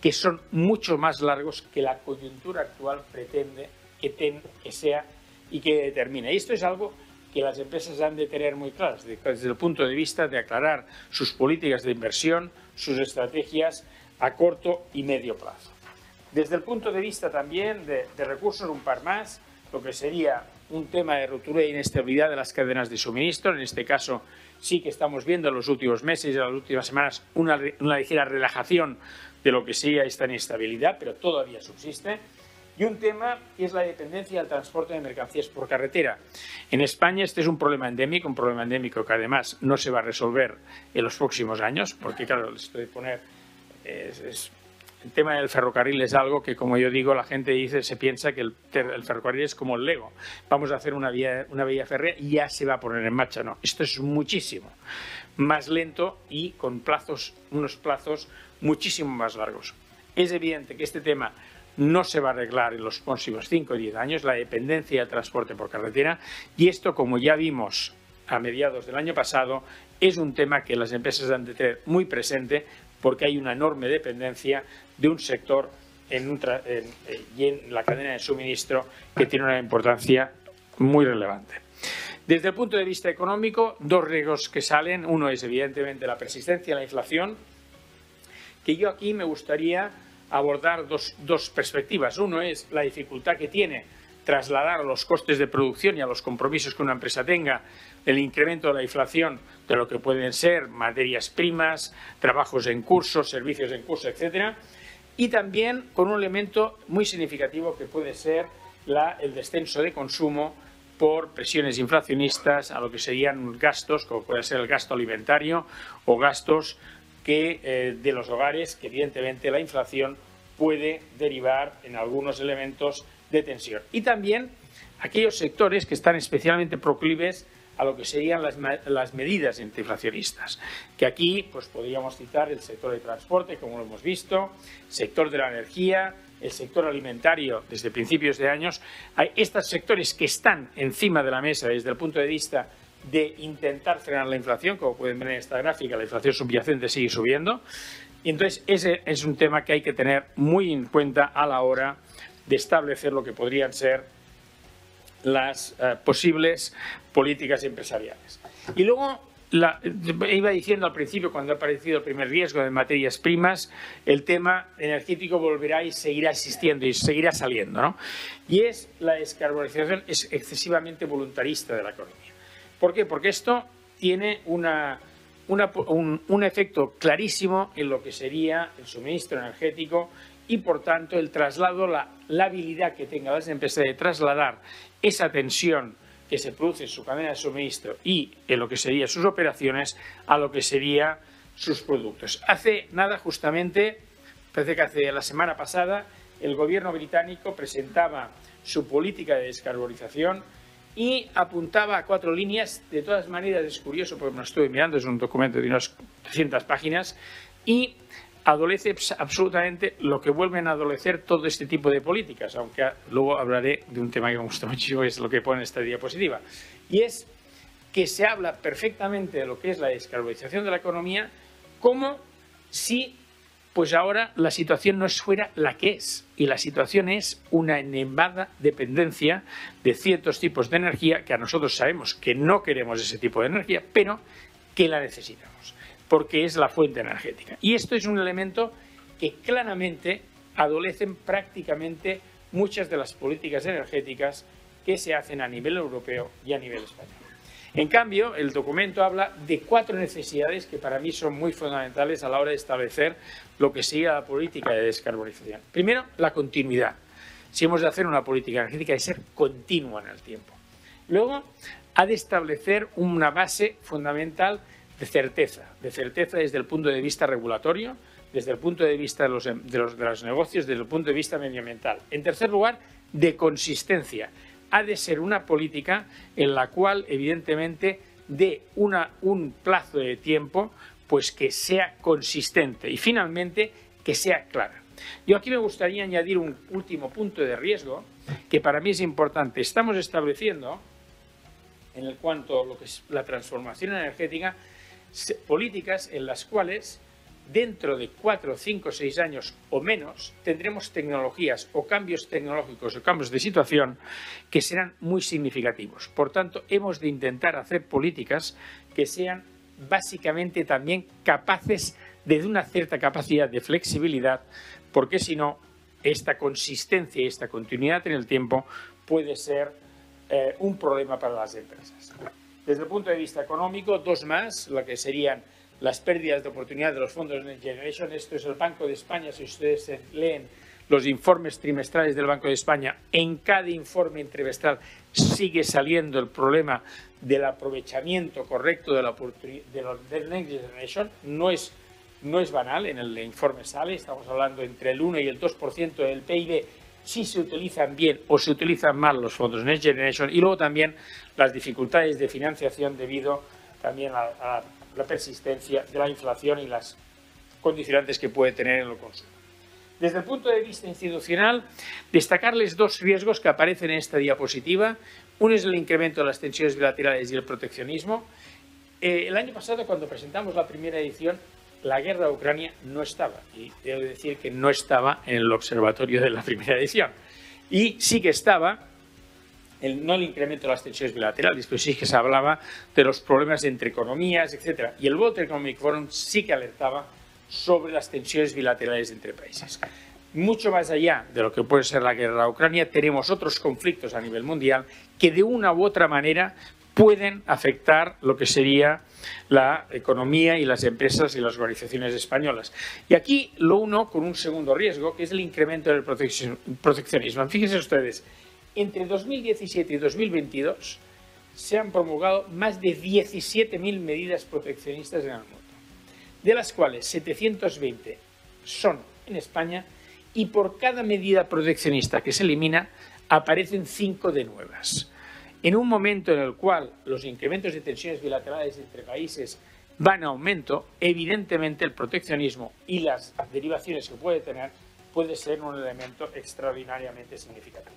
Speaker 3: que son mucho más largos que la coyuntura actual pretende que sea y que determine. Y esto es algo que las empresas han de tener muy claras desde el punto de vista de aclarar sus políticas de inversión, sus estrategias a corto y medio plazo. Desde el punto de vista también de recursos, un par más, lo que sería un tema de ruptura e inestabilidad de las cadenas de suministro. En este caso sí que estamos viendo en los últimos meses y en las últimas semanas una ligera relajación de lo que sería esta inestabilidad, pero todavía subsiste. Y un tema que es la dependencia del transporte de mercancías por carretera. En España este es un problema endémico que además no se va a resolver en los próximos años, porque claro, esto de poner el tema del ferrocarril es algo que, como yo digo, la gente se piensa que el ferrocarril es como el Lego. Vamos a hacer una vía férrea y ya se va a poner en marcha. No, esto es muchísimo más lento y con unos plazos muchísimo más largos. Es evidente que este tema no se va a arreglar en los próximos 5 o 10 años, la dependencia del transporte por carretera, y esto, como ya vimos a mediados del año pasado, es un tema que las empresas han de tener muy presente, porque hay una enorme dependencia de un sector en la cadena de suministro que tiene una importancia muy relevante. Desde el punto de vista económico, dos riesgos que salen. Uno es evidentemente la persistencia de la inflación, que yo aquí me gustaría abordar dos perspectivas. Uno es la dificultad que tiene trasladar a los costes de producción y a los compromisos que una empresa tenga el incremento de la inflación de lo que pueden ser materias primas, trabajos en curso, servicios en curso, etcétera. Y también con un elemento muy significativo que puede ser el descenso de consumo por presiones inflacionistas a lo que serían gastos, como puede ser el gasto alimentario o gastos de los hogares, que evidentemente la inflación puede derivar en algunos elementos de tensión. Y también aquellos sectores que están especialmente proclives a lo que serían las medidas antiinflacionistas, que aquí pues podríamos citar el sector de transporte, como lo hemos visto, el sector de la energía, el sector alimentario desde principios de años. Hay estos sectores que están encima de la mesa desde el punto de vista de intentar frenar la inflación. Como pueden ver en esta gráfica, la inflación subyacente sigue subiendo, y entonces ese es un tema que hay que tener muy en cuenta a la hora de establecer lo que podrían ser las posibles políticas empresariales. Y luego, iba diciendo al principio, cuando ha aparecido el primer riesgo de materias primas, el tema energético volverá y seguirá existiendo y seguirá saliendo, ¿no? Y es la descarbonización es excesivamente voluntarista de la economía. ¿Por qué? Porque esto tiene un efecto clarísimo en lo que sería el suministro energético y, por tanto, el traslado, la habilidad que tengan las empresas de trasladar esa tensión que se produce en su cadena de suministro y en lo que serían sus operaciones a lo que serían sus productos. Hace nada, justamente, parece que hace la semana pasada, el gobierno británico presentaba su política de descarbonización y apuntaba a 4 líneas. De todas maneras, es curioso, porque me lo estuve mirando, es un documento de unas 300 páginas, y adolece absolutamente lo que vuelven a adolecer todo este tipo de políticas, aunque luego hablaré de un tema que me gusta muchísimo, que es lo que pone en esta diapositiva, y es que se habla perfectamente de lo que es la descarbonización de la economía, como si pues ahora la situación no fuera la que es, y la situación es una elevada dependencia de ciertos tipos de energía que a nosotros sabemos que no queremos ese tipo de energía, pero que la necesitamos, porque es la fuente energética. Y esto es un elemento que claramente adolecen prácticamente muchas de las políticas energéticas que se hacen a nivel europeo y a nivel español. En cambio, el documento habla de 4 necesidades que para mí son muy fundamentales a la hora de establecer lo que sería la política de descarbonización. Primero, la continuidad. Si hemos de hacer una política energética, hay que ser continua en el tiempo. Luego, ha de establecer una base fundamental de certeza desde el punto de vista regulatorio, desde el punto de vista de los negocios, desde el punto de vista medioambiental. En tercer lugar, de consistencia. Ha de ser una política en la cual, evidentemente, dé un plazo de tiempo pues que sea consistente y, finalmente, que sea clara. Yo aquí me gustaría añadir un último punto de riesgo que para mí es importante. Estamos estableciendo, en el cuanto a lo que es la transformación energética, políticas en las cuales dentro de 4, 5, 6 años o menos tendremos tecnologías o cambios tecnológicos o cambios de situación que serán muy significativos. Por tanto, hemos de intentar hacer políticas que sean básicamente también capaces de una cierta capacidad de flexibilidad, porque si no, esta consistencia y esta continuidad en el tiempo puede ser un problema para las empresas. Desde el punto de vista económico, 2 más, lo que serían las pérdidas de oportunidad de los fondos Next Generation. Esto es el Banco de España. Si ustedes leen los informes trimestrales del Banco de España, en cada informe trimestral sigue saliendo el problema del aprovechamiento correcto de la oportunidad del Next Generation. No es banal, en el informe sale, estamos hablando entre el 1 y el 2% del PIB si se utilizan bien o se utilizan mal los fondos Next Generation, y luego también las dificultades de financiación debido también a la persistencia de la inflación y las condicionantes que puede tener en el consumo. Desde el punto de vista institucional, destacarles dos riesgos que aparecen en esta diapositiva. Uno es el incremento de las tensiones bilaterales y el proteccionismo. El año pasado, cuando presentamos la primera edición, la guerra de Ucrania no estaba, y debo decir que no estaba en el observatorio de la primera edición. Y sí que estaba, no el incremento de las tensiones bilaterales, pero sí que se hablaba de los problemas entre economías, etc. Y el World Economic Forum sí que alertaba sobre las tensiones bilaterales entre países. Mucho más allá de lo que puede ser la guerra de Ucrania, tenemos otros conflictos a nivel mundial que de una u otra manera pueden afectar lo que sería la economía y las empresas y las organizaciones españolas. Y aquí lo uno con un segundo riesgo, que es el incremento del proteccionismo. Fíjense ustedes, entre 2017 y 2022 se han promulgado más de 17.000 medidas proteccionistas en el mundo, de las cuales 720 son en España, y por cada medida proteccionista que se elimina aparecen 5 de nuevas. En un momento en el cual los incrementos de tensiones bilaterales entre países van en aumento, evidentemente el proteccionismo y las derivaciones que puede tener puede ser un elemento extraordinariamente significativo.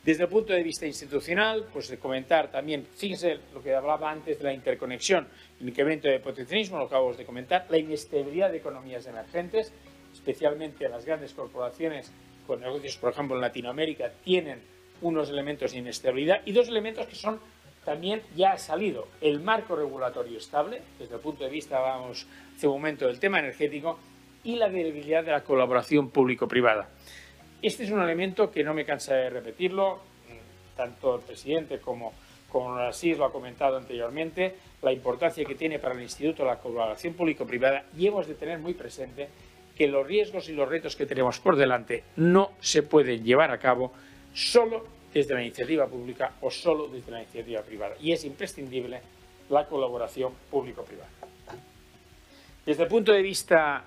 Speaker 3: Desde el punto de vista institucional, pues de comentar también, fíjense lo que hablaba antes de la interconexión, el incremento de proteccionismo, lo acabamos de comentar, la inestabilidad de economías emergentes, especialmente las grandes corporaciones con negocios, por ejemplo, en Latinoamérica, tienen unos elementos de inestabilidad, y dos elementos que son también, ya ha salido, el marco regulatorio estable, desde el punto de vista, vamos, hace un momento, del tema energético, y la debilidad de la colaboración público-privada. Este es un elemento que no me cansa de repetirlo, tanto el presidente como Asís lo ha comentado anteriormente, la importancia que tiene para el Instituto la colaboración público-privada, y hemos de tener muy presente que los riesgos y los retos que tenemos por delante no se pueden llevar a cabo solo desde la iniciativa pública o solo desde la iniciativa privada, y es imprescindible la colaboración público-privada. Desde el punto de vista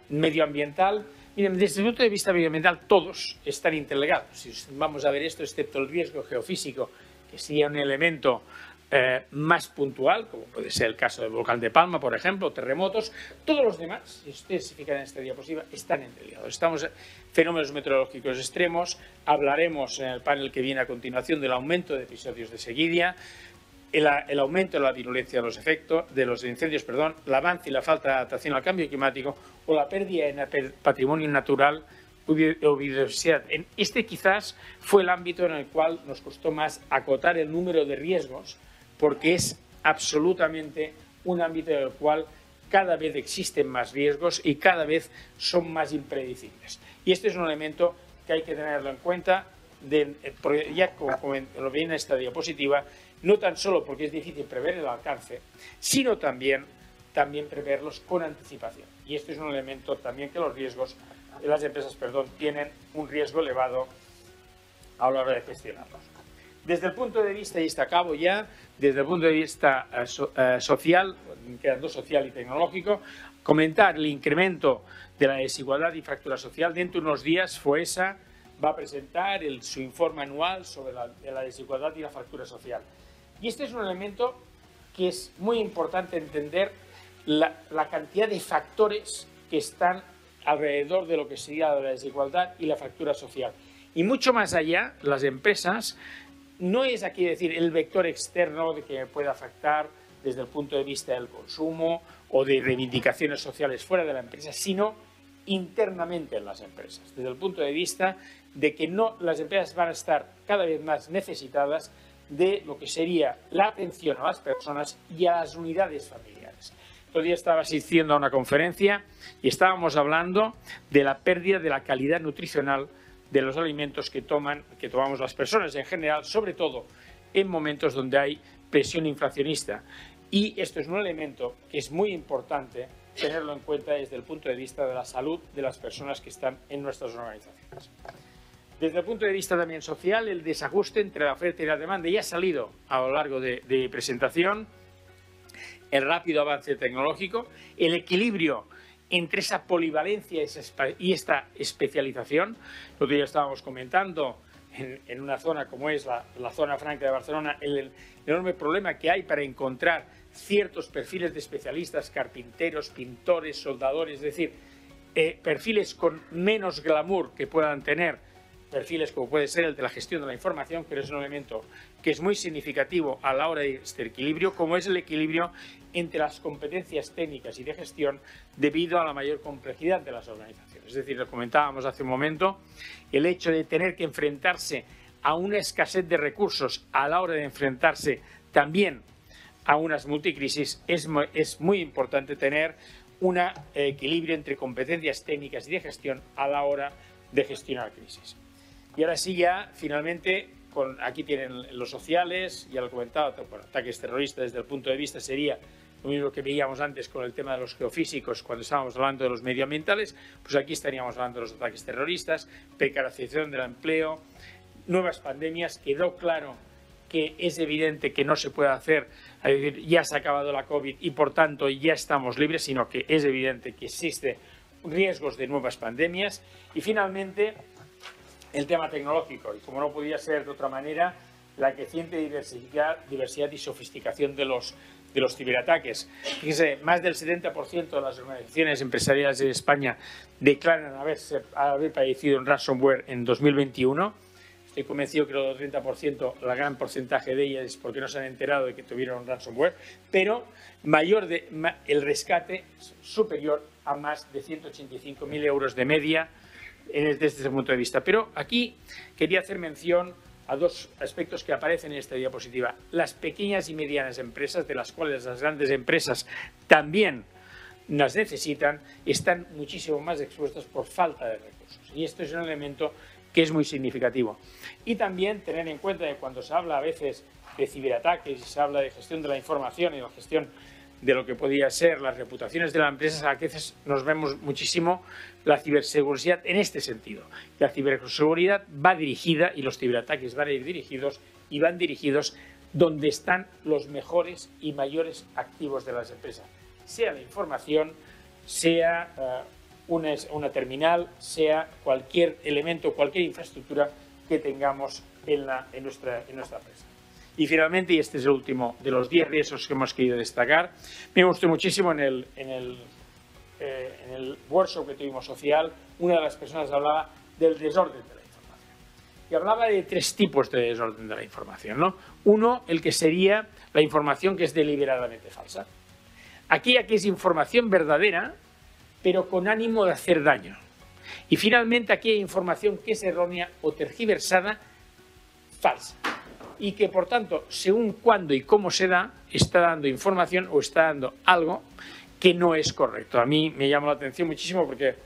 Speaker 3: medioambiental, miren, desde el punto de vista medioambiental todos están interligados. Si vamos a ver esto, excepto el riesgo geofísico, que sería un elemento más puntual, como puede ser el caso del volcán de Palma, por ejemplo, terremotos, todos los demás, si ustedes se fijan en esta diapositiva, están interligados. Estamos en fenómenos meteorológicos extremos, hablaremos en el panel que viene a continuación del aumento de episodios de sequía, el aumento de la virulencia de los efectos de los incendios, el avance y la falta de adaptación al cambio climático, o la pérdida de patrimonio natural o biodiversidad. Este quizás fue el ámbito en el cual nos costó más acotar el número de riesgos, porque es absolutamente un ámbito en el cual cada vez existen más riesgos y cada vez son más impredecibles. Y este es un elemento que hay que tenerlo en cuenta, ya como lo viene en esta diapositiva, no tan solo porque es difícil prever el alcance, sino también preverlos con anticipación. Y este es un elemento también que los riesgos, las empresas, tienen un riesgo elevado a la hora de gestionarlos. Desde el punto de vista, y está a cabo ya, desde el punto de vista social, quedando social y tecnológico, comentar el incremento de la desigualdad y fractura social. Dentro de unos días, FOESA va a presentar su informe anual sobre la desigualdad y la fractura social. Y este es un elemento que es muy importante entender la cantidad de factores que están alrededor de lo que sería la desigualdad y la fractura social. Y mucho más allá, las empresas, no es aquí decir el vector externo de que pueda afectar desde el punto de vista del consumo o de reivindicaciones sociales fuera de la empresa, sino internamente en las empresas, desde el punto de vista de que las empresas van a estar cada vez más necesitadas de lo que sería la atención a las personas y a las unidades familiares. Otro día estaba asistiendo a una conferencia y estábamos hablando de la pérdida de la calidad nutricional de los alimentos que tomamos las personas en general, sobre todo en momentos donde hay presión inflacionista. Y esto es un elemento que es muy importante tenerlo en cuenta desde el punto de vista de la salud de las personas que están en nuestras organizaciones. Desde el punto de vista también social, el desajuste entre la oferta y la demanda ya ha salido a lo largo de presentación, el rápido avance tecnológico, el equilibrio entre esa polivalencia y esta especialización. Lo que ya estábamos comentando, en una zona como es la zona franca de Barcelona, el enorme problema que hay para encontrar ciertos perfiles de especialistas, carpinteros, pintores, soldadores, es decir, perfiles con menos glamour que puedan tener, perfiles como puede ser el de la gestión de la información, pero es un elemento que es muy significativo a la hora de este equilibrio, como es el equilibrio entre las competencias técnicas y de gestión debido a la mayor complejidad de las organizaciones. Es decir, lo comentábamos hace un momento, el hecho de tener que enfrentarse a una escasez de recursos a la hora de enfrentarse también a unas multicrisis, es muy importante tener un equilibrio entre competencias técnicas y de gestión a la hora de gestionar crisis. Y ahora sí, ya finalmente, aquí tienen los sociales, ya lo he comentado, ataques terroristas desde el punto de vista sería lo mismo que veíamos antes con el tema de los geofísicos cuando estábamos hablando de los medioambientales, pues aquí estaríamos hablando de los ataques terroristas, precarización del empleo, nuevas pandemias. Quedó claro que es evidente que no se puede hacer, es decir, ya se ha acabado la COVID y por tanto ya estamos libres, sino que es evidente que existen riesgos de nuevas pandemias. Y finalmente, el tema tecnológico, y como no podía ser de otra manera, la creciente diversidad y sofisticación de los ciberataques. Fíjense, más del 70% de las organizaciones empresariales de España declaran haber padecido un ransomware en 2021. Estoy convencido que el 30%, el gran porcentaje de ellas es porque no se han enterado de que tuvieron un ransomware, pero el rescate es superior a más de 185.000 euros de media desde ese punto de vista. Pero aquí quería hacer mención a dos aspectos que aparecen en esta diapositiva. Las pequeñas y medianas empresas, de las cuales las grandes empresas también las necesitan, están muchísimo más expuestas por falta de recursos. Y esto es un elemento que es muy significativo. Y también tener en cuenta que cuando se habla a veces de ciberataques y se habla de gestión de la información y la gestión de lo que podía ser las reputaciones de las empresas, a veces nos vemos muchísimo la ciberseguridad en este sentido. La ciberseguridad va dirigida y los ciberataques van a ir dirigidos y van dirigidos donde están los mejores y mayores activos de las empresas, sea la información, sea una terminal, sea cualquier elemento, cualquier infraestructura que tengamos en nuestra empresa. Y finalmente, y este es el último de los 10 riesgos que hemos querido destacar, me gustó muchísimo en el workshop que tuvimos social, una de las personas hablaba del desorden de la información. Y hablaba de 3 tipos de desorden de la información, ¿no? Uno, el que sería la información que es deliberadamente falsa. Aquí es información verdadera, pero con ánimo de hacer daño. Y finalmente, aquí hay información que es errónea o tergiversada, falsa. Y que, por tanto, según cuándo y cómo se da, está dando información o está dando algo que no es correcto. A mí me llamó la atención muchísimo porque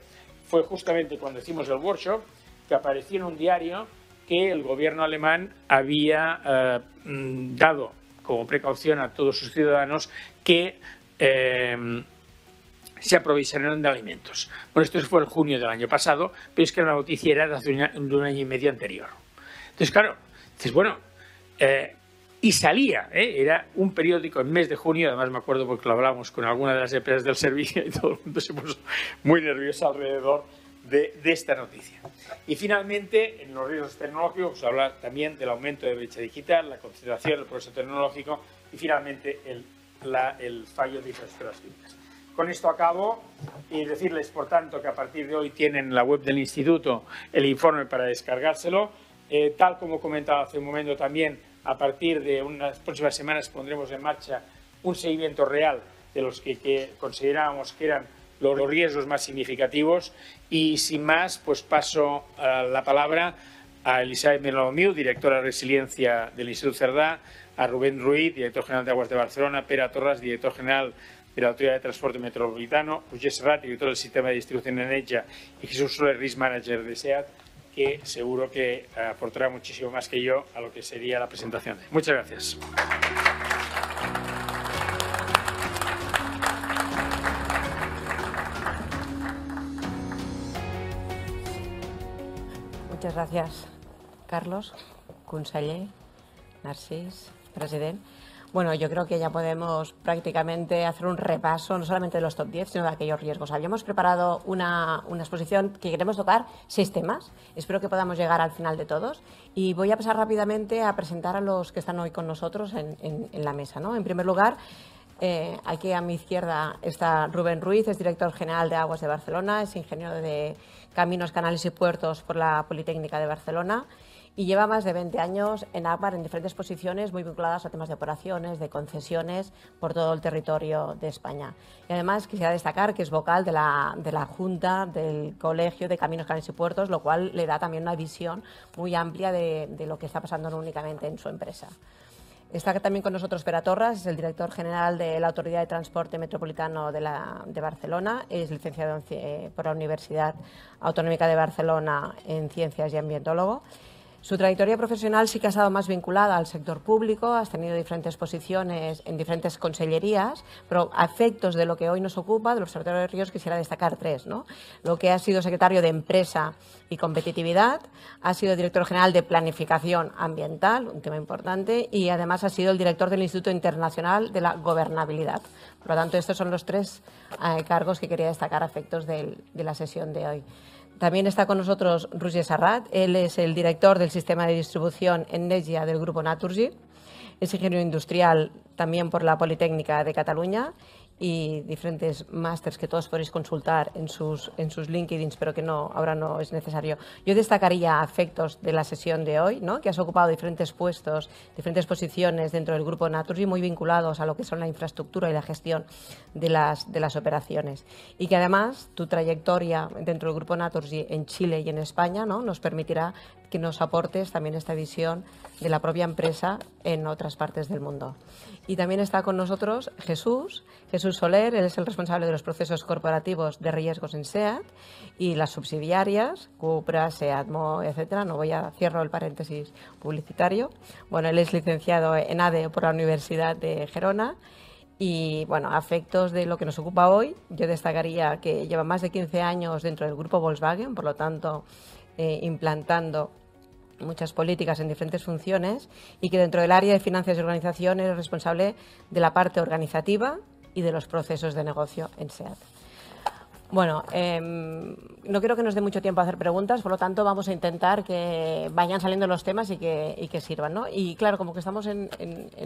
Speaker 3: fue justamente cuando hicimos el workshop que apareció en un diario que el gobierno alemán había dado como precaución a todos sus ciudadanos que se aprovisionaron de alimentos. Bueno, esto fue en junio del año pasado, pero es que la noticia era de hace un año y medio anterior. Entonces, claro, dices, bueno, y salía, era un periódico en mes de junio, además me acuerdo porque lo hablamos con alguna de las empresas del servicio y todo el mundo se puso muy nervioso alrededor de esta noticia. Y finalmente, en los riesgos tecnológicos, se habla también del aumento de brecha digital, la concentración del progreso tecnológico y finalmente el fallo de infraestructuras críticas. Con esto acabo y decirles, por tanto, que a partir de hoy tienen en la web del Instituto el informe para descargárselo. Tal como comentaba hace un momento también, a partir de unas próximas semanas pondremos en marcha un seguimiento real de los que considerábamos que eran los riesgos más significativos. Y sin más, pues paso la palabra a Elisabeth Melomeu, directora de Resiliencia del Instituto Cerdà, a Rubén Ruiz, director general de Aguas de Barcelona, Pere Torras, director general de la Autoridad de Transporte Metropolitano, Roger Serrat, director del Sistema de Distribución de Energía, y Jesús Soler, Risk Manager de SEAT, que seguro que aportará muchísimo más que yo a lo que sería la presentación. Muchas gracias.
Speaker 4: Muchas gracias, Carlos, conseller, Narcís, president. Bueno, yo creo que ya podemos prácticamente hacer un repaso no solamente de los top 10, sino de aquellos riesgos. Habíamos preparado una exposición que queremos tocar 6 temas. Espero que podamos llegar al final de todos. Y voy a pasar rápidamente a presentar a los que están hoy con nosotros en la mesa, ¿no? En primer lugar, aquí a mi izquierda está Rubén Ruiz, es director general de Aguas de Barcelona, es ingeniero de Caminos, Canales y Puertos por la Politécnica de Barcelona y lleva más de 20 años en Agbar en diferentes posiciones muy vinculadas a temas de operaciones, de concesiones por todo el territorio de España. Y además quisiera destacar que es vocal de la Junta del Colegio de Caminos, Canales y Puertos, lo cual le da también una visión muy amplia de lo que está pasando no únicamente en su empresa. Está también con nosotros Pere Torras, es el director general de la Autoridad de Transporte Metropolitano de Barcelona, es licenciado por la Universidad Autonómica de Barcelona en Ciencias y ambientólogo. Su trayectoria profesional sí que ha estado más vinculada al sector público, has tenido diferentes posiciones en diferentes consellerías, pero a efectos de lo que hoy nos ocupa, del Observatorio de Ríos, quisiera destacar 3, ¿no? Lo que ha sido secretario de Empresa y Competitividad, ha sido director general de Planificación Ambiental, un tema importante, y además ha sido el director del Instituto Internacional de la Gobernabilidad. Por lo tanto, estos son los 3 cargos que quería destacar a efectos de la sesión de hoy. También está con nosotros Roger Serrat, él es el director del sistema de distribución Ennegia del grupo Naturgy, es ingeniero industrial también por la Politécnica de Cataluña y diferentes másters que todos podéis consultar en sus LinkedIn, pero que ahora no es necesario. Yo destacaría a efectos de la sesión de hoy, ¿no? Que has ocupado diferentes puestos, diferentes posiciones dentro del grupo Naturgy muy vinculados a lo que son la infraestructura y la gestión de las operaciones. Y que además tu trayectoria dentro del grupo Naturgy en Chile y en España, ¿no? Nos permitirá que nos aportes también esta visión de la propia empresa en otras partes del mundo. Y también está con nosotros Jesús Soler, él es el responsable de los procesos corporativos de riesgos en SEAT y las subsidiarias, Cupra, SEAT, Mo, etcétera. Cierro el paréntesis publicitario. Bueno, él es licenciado en ADE por la Universidad de Gerona. Y bueno, a efectos de lo que nos ocupa hoy, yo destacaría que lleva más de 15 años dentro del grupo Volkswagen, por lo tanto, implantando muchas políticas en diferentes funciones y que dentro del área de finanzas y organización es responsable de la parte organizativa y de los procesos de negocio en SEAT. Bueno, no creo que nos dé mucho tiempo a hacer preguntas, por lo tanto vamos a intentar que vayan saliendo los temas y que sirvan, ¿no? Y claro, como que estamos en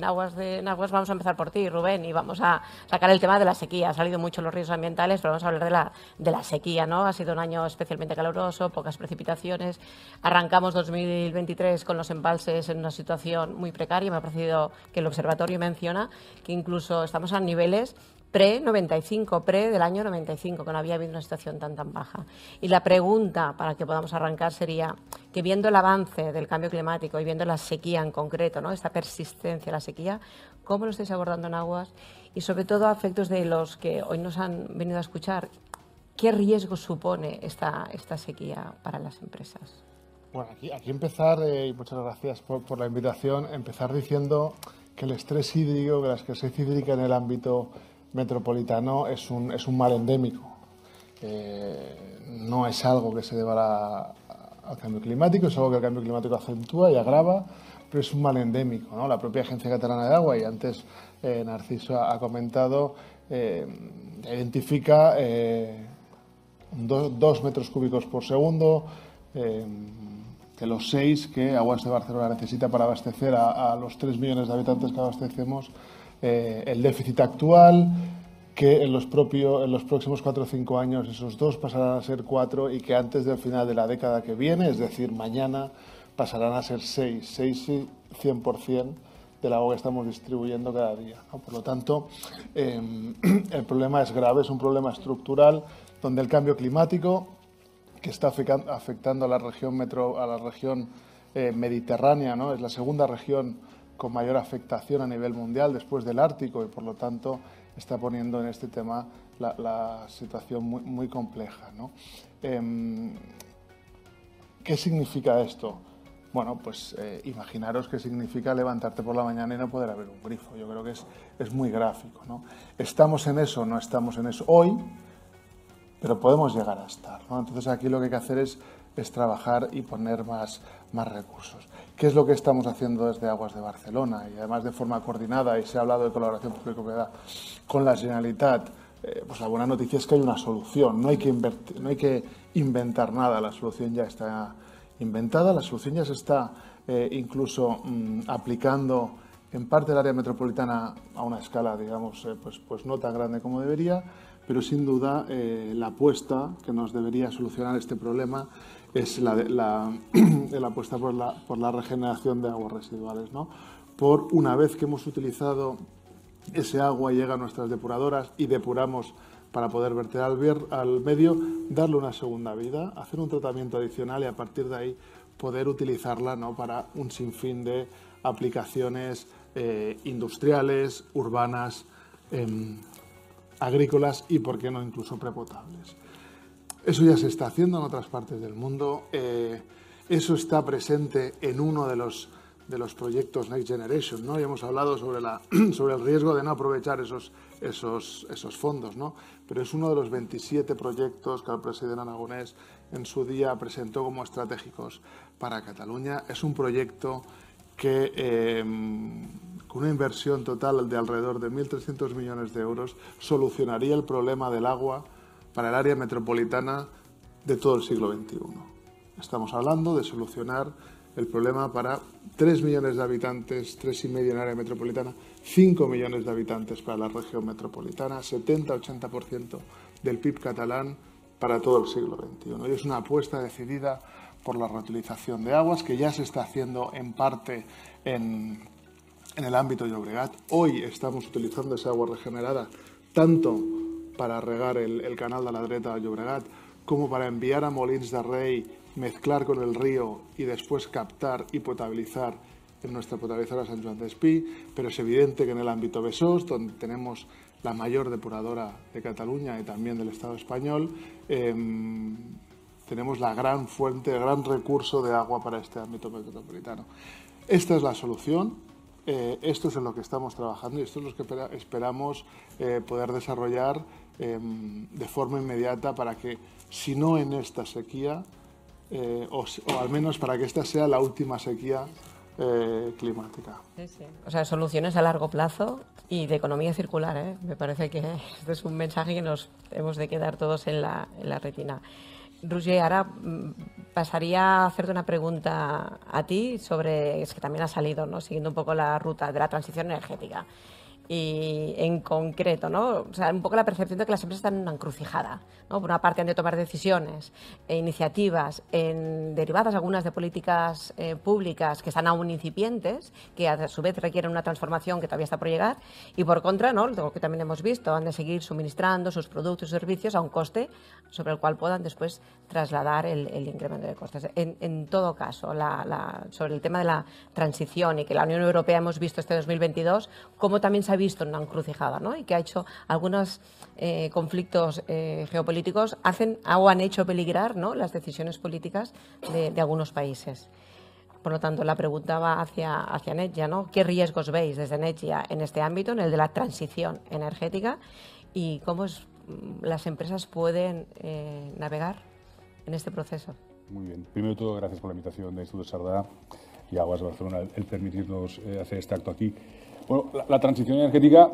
Speaker 4: aguas, vamos a empezar por ti, Rubén, y vamos a sacar el tema de la sequía. Ha salido mucho los riesgos ambientales, pero vamos a hablar de la sequía, ¿no? Ha sido un año especialmente caluroso, pocas precipitaciones. Arrancamos 2023 con los embalses en una situación muy precaria. Me ha parecido que el observatorio menciona que incluso estamos a niveles pre-95, del año 95, que no había habido una situación tan baja. Y la pregunta para que podamos arrancar sería que viendo el avance del cambio climático y viendo la sequía en concreto, ¿no? Esta persistencia de la sequía, ¿cómo lo estáis abordando en Aguas? Y sobre todo a efectos de los que hoy nos han venido a escuchar, ¿qué riesgo supone esta sequía para las empresas?
Speaker 5: Bueno, aquí empezar, y muchas gracias por la invitación, empezar diciendo que el estrés hídrico, que la escasez hídrica en el ámbito metropolitano es un mal endémico. No es algo que se deba al cambio climático, es algo que el cambio climático acentúa y agrava, pero es un mal endémico, ¿no? La propia Agencia Catalana de Agua, y antes Narciso ha comentado, identifica 2 metros cúbicos por segundo de los 6 que Aguas de Barcelona necesita para abastecer a los 3 millones de habitantes que abastecemos. El déficit actual, que en los próximos 4 o 5 años esos 2 pasarán a ser 4 y que antes del final de la década que viene, es decir, mañana, pasarán a ser 6 y 100% del agua que estamos distribuyendo cada día, ¿no? Por lo tanto, el problema es grave, es un problema estructural donde el cambio climático, que está afectando a la región mediterránea, ¿no? Es la segunda región con mayor afectación a nivel mundial después del Ártico y, por lo tanto, está poniendo en este tema la situación muy compleja, ¿no? ¿Qué significa esto? Bueno, pues imaginaros qué significa levantarte por la mañana y no poder abrir un grifo. Yo creo que es muy gráfico, ¿no? ¿Estamos en eso? No estamos en eso hoy, pero podemos llegar a estar, ¿no? Entonces, aquí lo que hay que hacer es es trabajar y poner más recursos. ¿Qué es lo que estamos haciendo desde Aguas de Barcelona? Y además de forma coordinada, y se ha hablado de colaboración público-privada con la Generalitat, pues la buena noticia es que hay una solución, no hay que inventar nada, la solución ya está inventada, la solución ya se está incluso aplicando en parte del área metropolitana a una escala, digamos, pues no tan grande como debería, pero sin duda la apuesta que nos debería solucionar este problema es la apuesta por la regeneración de aguas residuales, ¿no? Por una vez que hemos utilizado ese agua y llega a nuestras depuradoras y depuramos para poder verter al medio, darle una segunda vida, hacer un tratamiento adicional y a partir de ahí poder utilizarla, ¿no?, para un sinfín de aplicaciones industriales, urbanas, agrícolas y, por qué no, incluso prepotables. Eso ya se está haciendo en otras partes del mundo. Eso está presente en uno de los proyectos Next Generation, ¿no? Ya hemos hablado sobre el riesgo de no aprovechar esos fondos, ¿no? Pero es uno de los 27 proyectos que el presidente aragonés en su día presentó como estratégicos para Cataluña. Es un proyecto que, con una inversión total de alrededor de 1.300 millones de euros, solucionaría el problema del agua para el área metropolitana de todo el siglo XXI. Estamos hablando de solucionar el problema para 3 millones de habitantes, 3,5 en área metropolitana, 5 millones de habitantes para la región metropolitana, 70-80% del PIB catalán para todo el siglo XXI. Y es una apuesta decidida por la reutilización de aguas, que ya se está haciendo en parte en el ámbito de Llobregat. Hoy estamos utilizando esa agua regenerada tanto para regar el canal de la Dreta de Llobregat como para enviar a Molins de Rei, mezclar con el río y después captar y potabilizar en nuestra potabilizadora Sant Joan d'Espí, pero es evidente que en el ámbito Besòs, donde tenemos la mayor depuradora de Cataluña y también del Estado español, tenemos la gran fuente, el gran recurso de agua para este ámbito metropolitano. Esta es la solución, esto es en lo que estamos trabajando y esto es lo que esperamos poder desarrollar de forma inmediata para que, si no en esta sequía, o al menos para que esta sea la última sequía climática.
Speaker 4: Sí, sí. O sea, soluciones a largo plazo y de economía circular, ¿eh? Me parece que este es un mensaje que nos hemos de quedar todos en la retina. Roger, ahora pasaría a hacerte una pregunta a ti sobre, es que también ha salido, ¿no?, siguiendo un poco la ruta de la transición energética. Y en concreto, ¿no?, o sea, un poco la percepción de que las empresas están en una encrucijada, ¿no? Por una parte han de tomar decisiones e iniciativas derivadas algunas de políticas públicas que están aún incipientes, que a su vez requieren una transformación que todavía está por llegar, y por contra, ¿no?, lo que también hemos visto, han de seguir suministrando sus productos y servicios a un coste sobre el cual puedan después trasladar el incremento de costes. En todo caso, sobre el tema de la transición y que la Unión Europea hemos visto este 2022, cómo también se ha visto en una encrucijada, ¿no?, y que ha hecho algunos conflictos geopolíticos han hecho peligrar, ¿no?, las decisiones políticas de algunos países. Por lo tanto, la pregunta va hacia Netgia, ¿no? ¿Qué riesgos veis desde Netgia en este ámbito, en el de la transición energética, y cómo las empresas pueden navegar en este proceso?
Speaker 6: Muy bien. Primero de todo, gracias por la invitación de Instituto Sardà y Aguas de Barcelona, el permitirnos hacer este acto aquí. Bueno, la transición energética,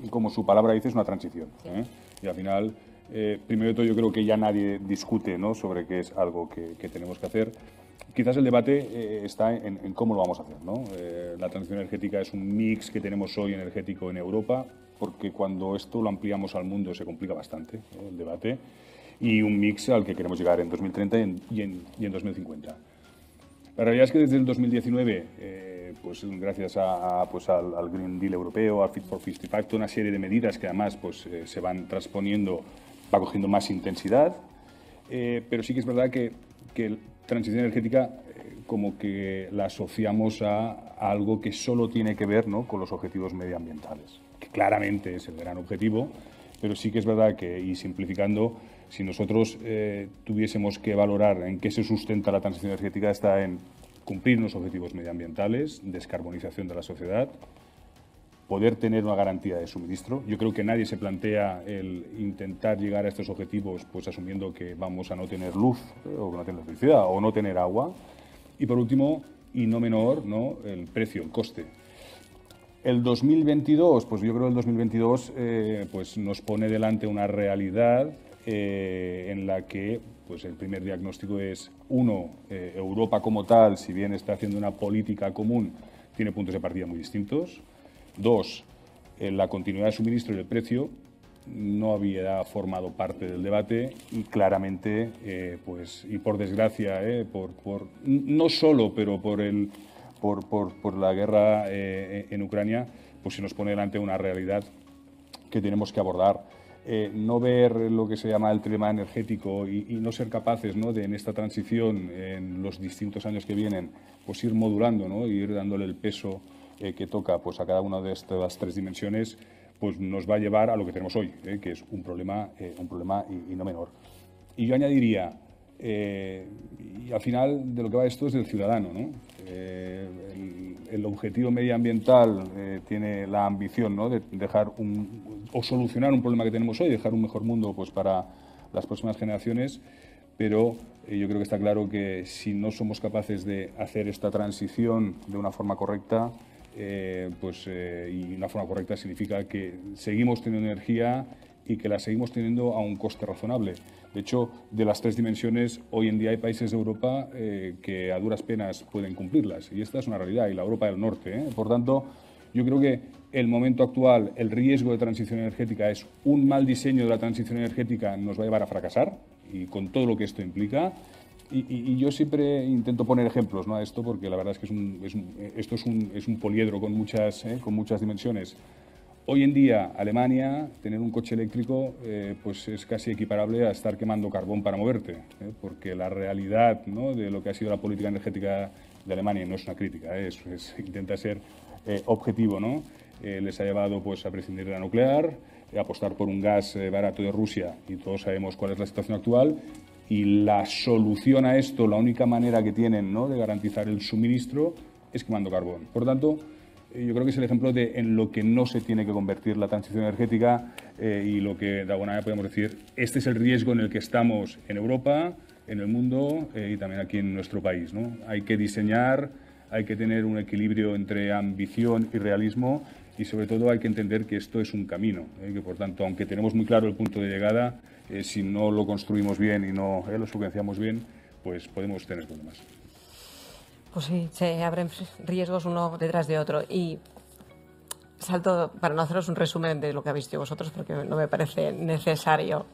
Speaker 6: como su palabra dice, es una transición, ¿eh? Y al final, primero de todo, yo creo que ya nadie discute, ¿no?, sobre qué es algo que tenemos que hacer. Quizás el debate está en cómo lo vamos a hacer, ¿no? La transición energética es un mix que tenemos hoy energético en Europa, porque cuando esto lo ampliamos al mundo se complica bastante, el debate, y un mix al que queremos llegar en 2030 y en 2050. La realidad es que desde el 2019, pues gracias al Green Deal europeo, al Fit for 55, toda una serie de medidas que además pues, se van transponiendo, va cogiendo más intensidad, pero sí que es verdad que transición energética como que la asociamos a algo que solo tiene que ver, ¿no?, con los objetivos medioambientales, que claramente es el gran objetivo, pero sí que es verdad que, y simplificando, si nosotros tuviésemos que valorar en qué se sustenta la transición energética, está en cumplir los objetivos medioambientales, descarbonización de la sociedad, poder tener una garantía de suministro. Yo creo que nadie se plantea el intentar llegar a estos objetivos pues asumiendo que vamos a no tener luz o no tener electricidad o no tener agua. Y por último, y no menor, ¿no?, el precio, el coste. El 2022, pues yo creo que el 2022 pues nos pone delante una realidad en la que pues el primer diagnóstico es, uno, Europa como tal, si bien está haciendo una política común, tiene puntos de partida muy distintos. Dos, la continuidad de suministro y el precio no había formado parte del debate y claramente, pues, y por desgracia, no solo, pero por la guerra en Ucrania, pues se nos pone delante una realidad que tenemos que abordar. No ver lo que se llama el trilema energético y no ser capaces, ¿no?, de en esta transición, en los distintos años que vienen, pues ir modulando, ¿no?, ir dándole el peso que toca pues a cada una de estas tres dimensiones, pues nos va a llevar a lo que tenemos hoy, que es un problema y no menor. Y yo añadiría, y al final de lo que va esto es del ciudadano, ¿no? El objetivo medioambiental tiene la ambición, ¿no?, de dejar o solucionar un problema que tenemos hoy, dejar un mejor mundo pues para las próximas generaciones, pero yo creo que está claro que si no somos capaces de hacer esta transición de una forma correcta, y una forma correcta significa que seguimos teniendo energía y que la seguimos teniendo a un coste razonable. De hecho, de las tres dimensiones, hoy en día hay países de Europa que a duras penas pueden cumplirlas, y esta es una realidad, y la Europa del Norte. Por tanto, yo creo que el momento actual, el riesgo de transición energética es un mal diseño de la transición energética, nos va a llevar a fracasar, y con todo lo que esto implica. Y yo siempre intento poner ejemplos, ¿no?, a esto, porque la verdad es que esto es un poliedro con muchas dimensiones. Hoy en día, Alemania, tener un coche eléctrico pues es casi equiparable a estar quemando carbón para moverte, porque la realidad, ¿no?, de lo que ha sido la política energética de Alemania, no es una crítica, intenta ser objetivo, ¿no?, les ha llevado pues a prescindir de la nuclear, a apostar por un gas barato de Rusia, y todos sabemos cuál es la situación actual. Y la solución a esto, la única manera que tienen, ¿no?, de garantizar el suministro es quemando carbón. Por tanto, yo creo que es el ejemplo de en lo que no se tiene que convertir la transición energética y lo que de alguna manera podemos decir, este es el riesgo en el que estamos en Europa, en el mundo y también aquí en nuestro país, ¿no? Hay que diseñar, hay que tener un equilibrio entre ambición y realismo, y sobre todo hay que entender que esto es un camino, que por tanto, aunque tenemos muy claro el punto de llegada, si no lo construimos bien y no lo subvenciamos bien, pues podemos tener problemas.
Speaker 4: Pues sí, se abren riesgos uno detrás de otro. Y salto, para no haceros un resumen de lo que habéis dicho vosotros, porque no me parece necesario,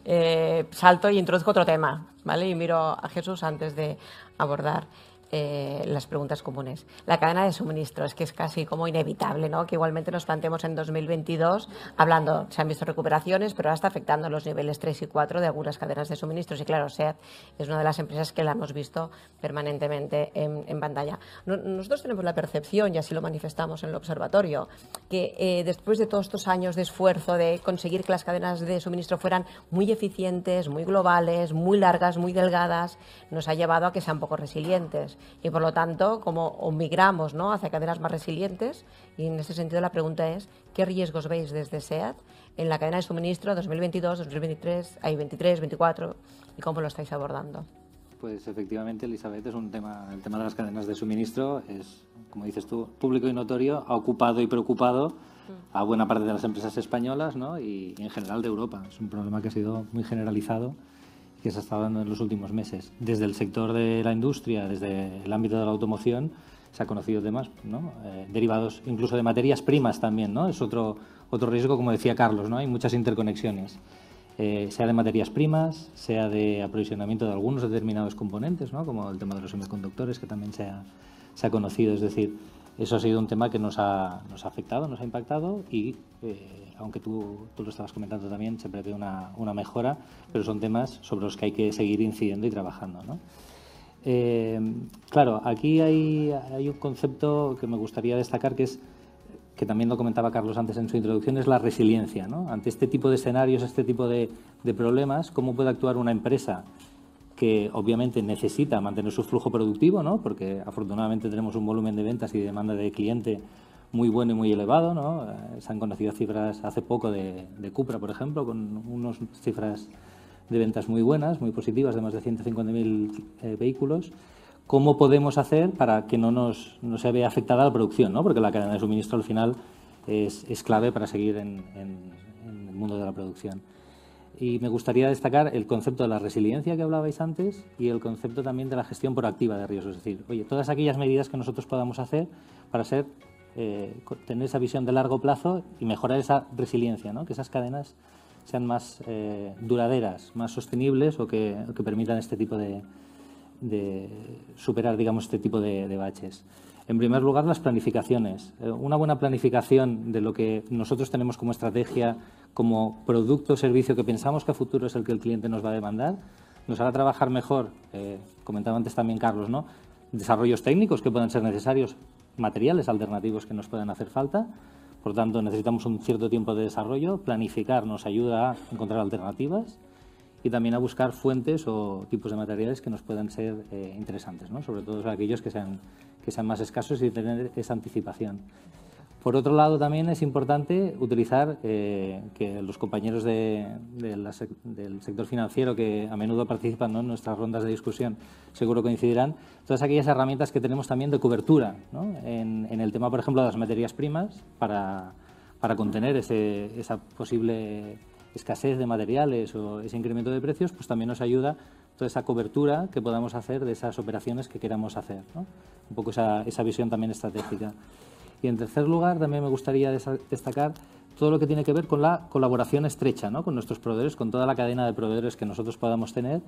Speaker 4: salto y introduzco otro tema, ¿vale? Y miro a Jesús antes de abordar las preguntas comunes. La cadena de suministro, es que es casi como inevitable, ¿no?, que igualmente nos planteemos en 2022, hablando, se han visto recuperaciones, pero ahora está afectando los niveles 3 y 4 de algunas cadenas de suministros, y claro, SEAT es una de las empresas que la hemos visto permanentemente en pantalla. Nosotros tenemos la percepción, y así lo manifestamos en el observatorio, que después de todos estos años de esfuerzo de conseguir que las cadenas de suministro fueran muy eficientes, muy globales, muy largas, muy delgadas, nos ha llevado a que sean poco resilientes. Y por lo tanto, como migramos, ¿no?, hacia cadenas más resilientes, y en ese sentido la pregunta es, ¿qué riesgos veis desde SEAT en la cadena de suministro 2022, 2023, hay 23, 24, y cómo lo estáis abordando?
Speaker 7: Pues efectivamente, Elizabeth, el tema de las cadenas de suministro es, como dices tú, público y notorio, ha ocupado y preocupado a buena parte de las empresas españolas, ¿no?, y en general de Europa. Es un problema que ha sido muy generalizado, que se ha estado dando en los últimos meses. Desde el sector de la industria, desde el ámbito de la automoción, se ha conocido temas, ¿no?, derivados incluso de materias primas también, ¿no? Es otro riesgo, como decía Carlos, ¿no? Hay muchas interconexiones, sea de materias primas, sea de aprovisionamiento de algunos determinados componentes, ¿no?, como el tema de los semiconductores, que también se ha conocido. Es decir, eso ha sido un tema que nos ha afectado, nos ha impactado, y aunque tú lo estabas comentando también, se prevé una mejora, pero son temas sobre los que hay que seguir incidiendo y trabajando, ¿no? Claro, aquí hay un concepto que me gustaría destacar, que también lo comentaba Carlos antes en su introducción, es la resiliencia, ¿no? Ante este tipo de escenarios, este tipo de problemas, ¿cómo puede actuar una empresa que obviamente necesita mantener su flujo productivo, ¿no?, porque afortunadamente tenemos un volumen de ventas y de demanda de cliente muy bueno y muy elevado, ¿no? Se han conocido cifras hace poco de Cupra, por ejemplo, con unas cifras de ventas muy buenas, muy positivas, de más de 150.000 vehículos. ¿Cómo podemos hacer para que no se vea afectada la producción, ¿no? Porque la cadena de suministro al final es clave para seguir en el mundo de la producción. Y me gustaría destacar el concepto de la resiliencia que hablabais antes y el concepto también de la gestión proactiva de riesgos. Es decir, oye, todas aquellas medidas que nosotros podamos hacer para tener esa visión de largo plazo y mejorar esa resiliencia, ¿no? Que esas cadenas sean más duraderas, más sostenibles o que permitan este tipo de superar, digamos, este tipo de baches. En primer lugar, las planificaciones. Una buena planificación de lo que nosotros tenemos como estrategia, como producto o servicio que pensamos que a futuro es el que el cliente nos va a demandar, nos hará trabajar mejor, comentaba antes también Carlos, ¿no? Desarrollos técnicos que puedan ser necesarios, materiales alternativos que nos puedan hacer falta. Por tanto, necesitamos un cierto tiempo de desarrollo. Planificar nos ayuda a encontrar alternativas y también a buscar fuentes o tipos de materiales que nos puedan ser interesantes, ¿no? Sobre todo aquellos que sean más escasos y tener esa anticipación. Por otro lado, también es importante utilizar que los compañeros del sector financiero que a menudo participan, ¿no?, en nuestras rondas de discusión seguro coincidirán, todas aquellas herramientas que tenemos también de cobertura, ¿no?, en el tema, por ejemplo, de las materias primas para contener esa posible escasez de materiales o ese incremento de precios, pues también nos ayuda toda esa cobertura que podamos hacer de esas operaciones que queramos hacer, ¿no? Un poco esa visión también estratégica. Y en tercer lugar, también me gustaría destacar todo lo que tiene que ver con la colaboración estrecha, ¿no?, con nuestros proveedores, con toda la cadena de proveedores que nosotros podamos tener.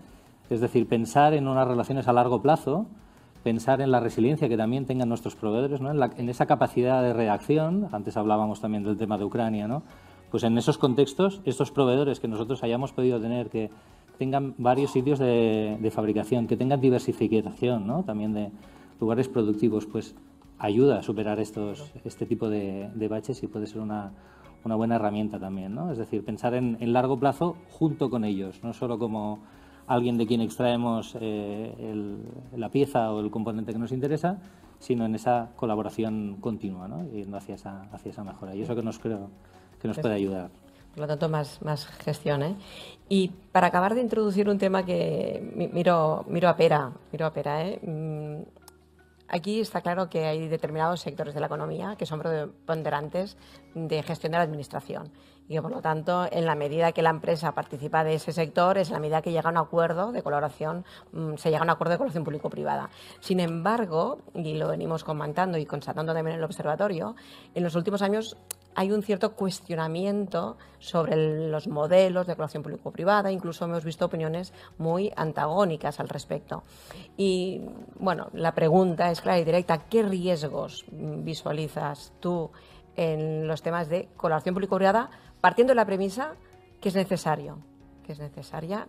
Speaker 7: Es decir, pensar en unas relaciones a largo plazo, pensar en la resiliencia que también tengan nuestros proveedores, ¿no?, en esa capacidad de reacción. Antes hablábamos también del tema de Ucrania, ¿no? Pues en esos contextos, estos proveedores que nosotros hayamos podido tener, que tengan varios sitios de fabricación, que tengan diversificación, ¿no?, también de lugares productivos, pues ayuda a superar este tipo de baches y puede ser una buena herramienta también, ¿no? Es decir, pensar en largo plazo junto con ellos, no solo como alguien de quien extraemos la pieza o el componente que nos interesa, sino en esa colaboración continua, ¿no?, yendo hacia esa mejora. Y eso que creo que nos puede ayudar.
Speaker 4: Por lo tanto, más gestión, ¿eh? Y para acabar de introducir un tema que miro a Pera, ¿eh? Aquí está claro que hay determinados sectores de la economía que son preponderantes de gestión de la administración y que, por lo tanto, en la medida que la empresa participa de ese sector, es la medida que llega a un acuerdo de colaboración, se llega a un acuerdo de colaboración público-privada. Sin embargo, y lo venimos comentando y constatando también en el observatorio, en los últimos años hay un cierto cuestionamiento sobre los modelos de colaboración público-privada, incluso hemos visto opiniones muy antagónicas al respecto. Y, bueno, la pregunta es clara y directa: ¿qué riesgos visualizas tú en los temas de colaboración público-privada, partiendo de la premisa que es necesaria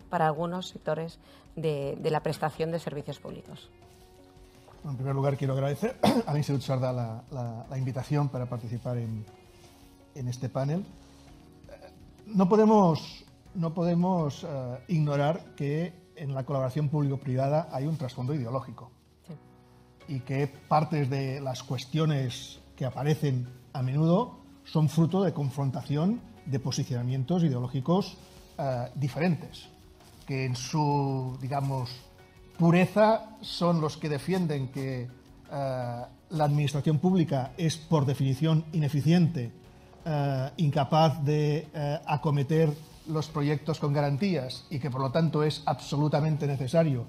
Speaker 4: para algunos sectores de la prestación de servicios públicos?
Speaker 2: En primer lugar, quiero agradecer al Instituto Sardá la invitación para participar en este panel. No podemos ignorar que en la colaboración público-privada hay un trasfondo ideológico, sí, y que partes de las cuestiones que aparecen a menudo son fruto de confrontación de posicionamientos ideológicos diferentes, que en su, digamos, pureza son los que defienden que la administración pública es por definición ineficiente, incapaz de acometer los proyectos con garantías y que por lo tanto es absolutamente necesario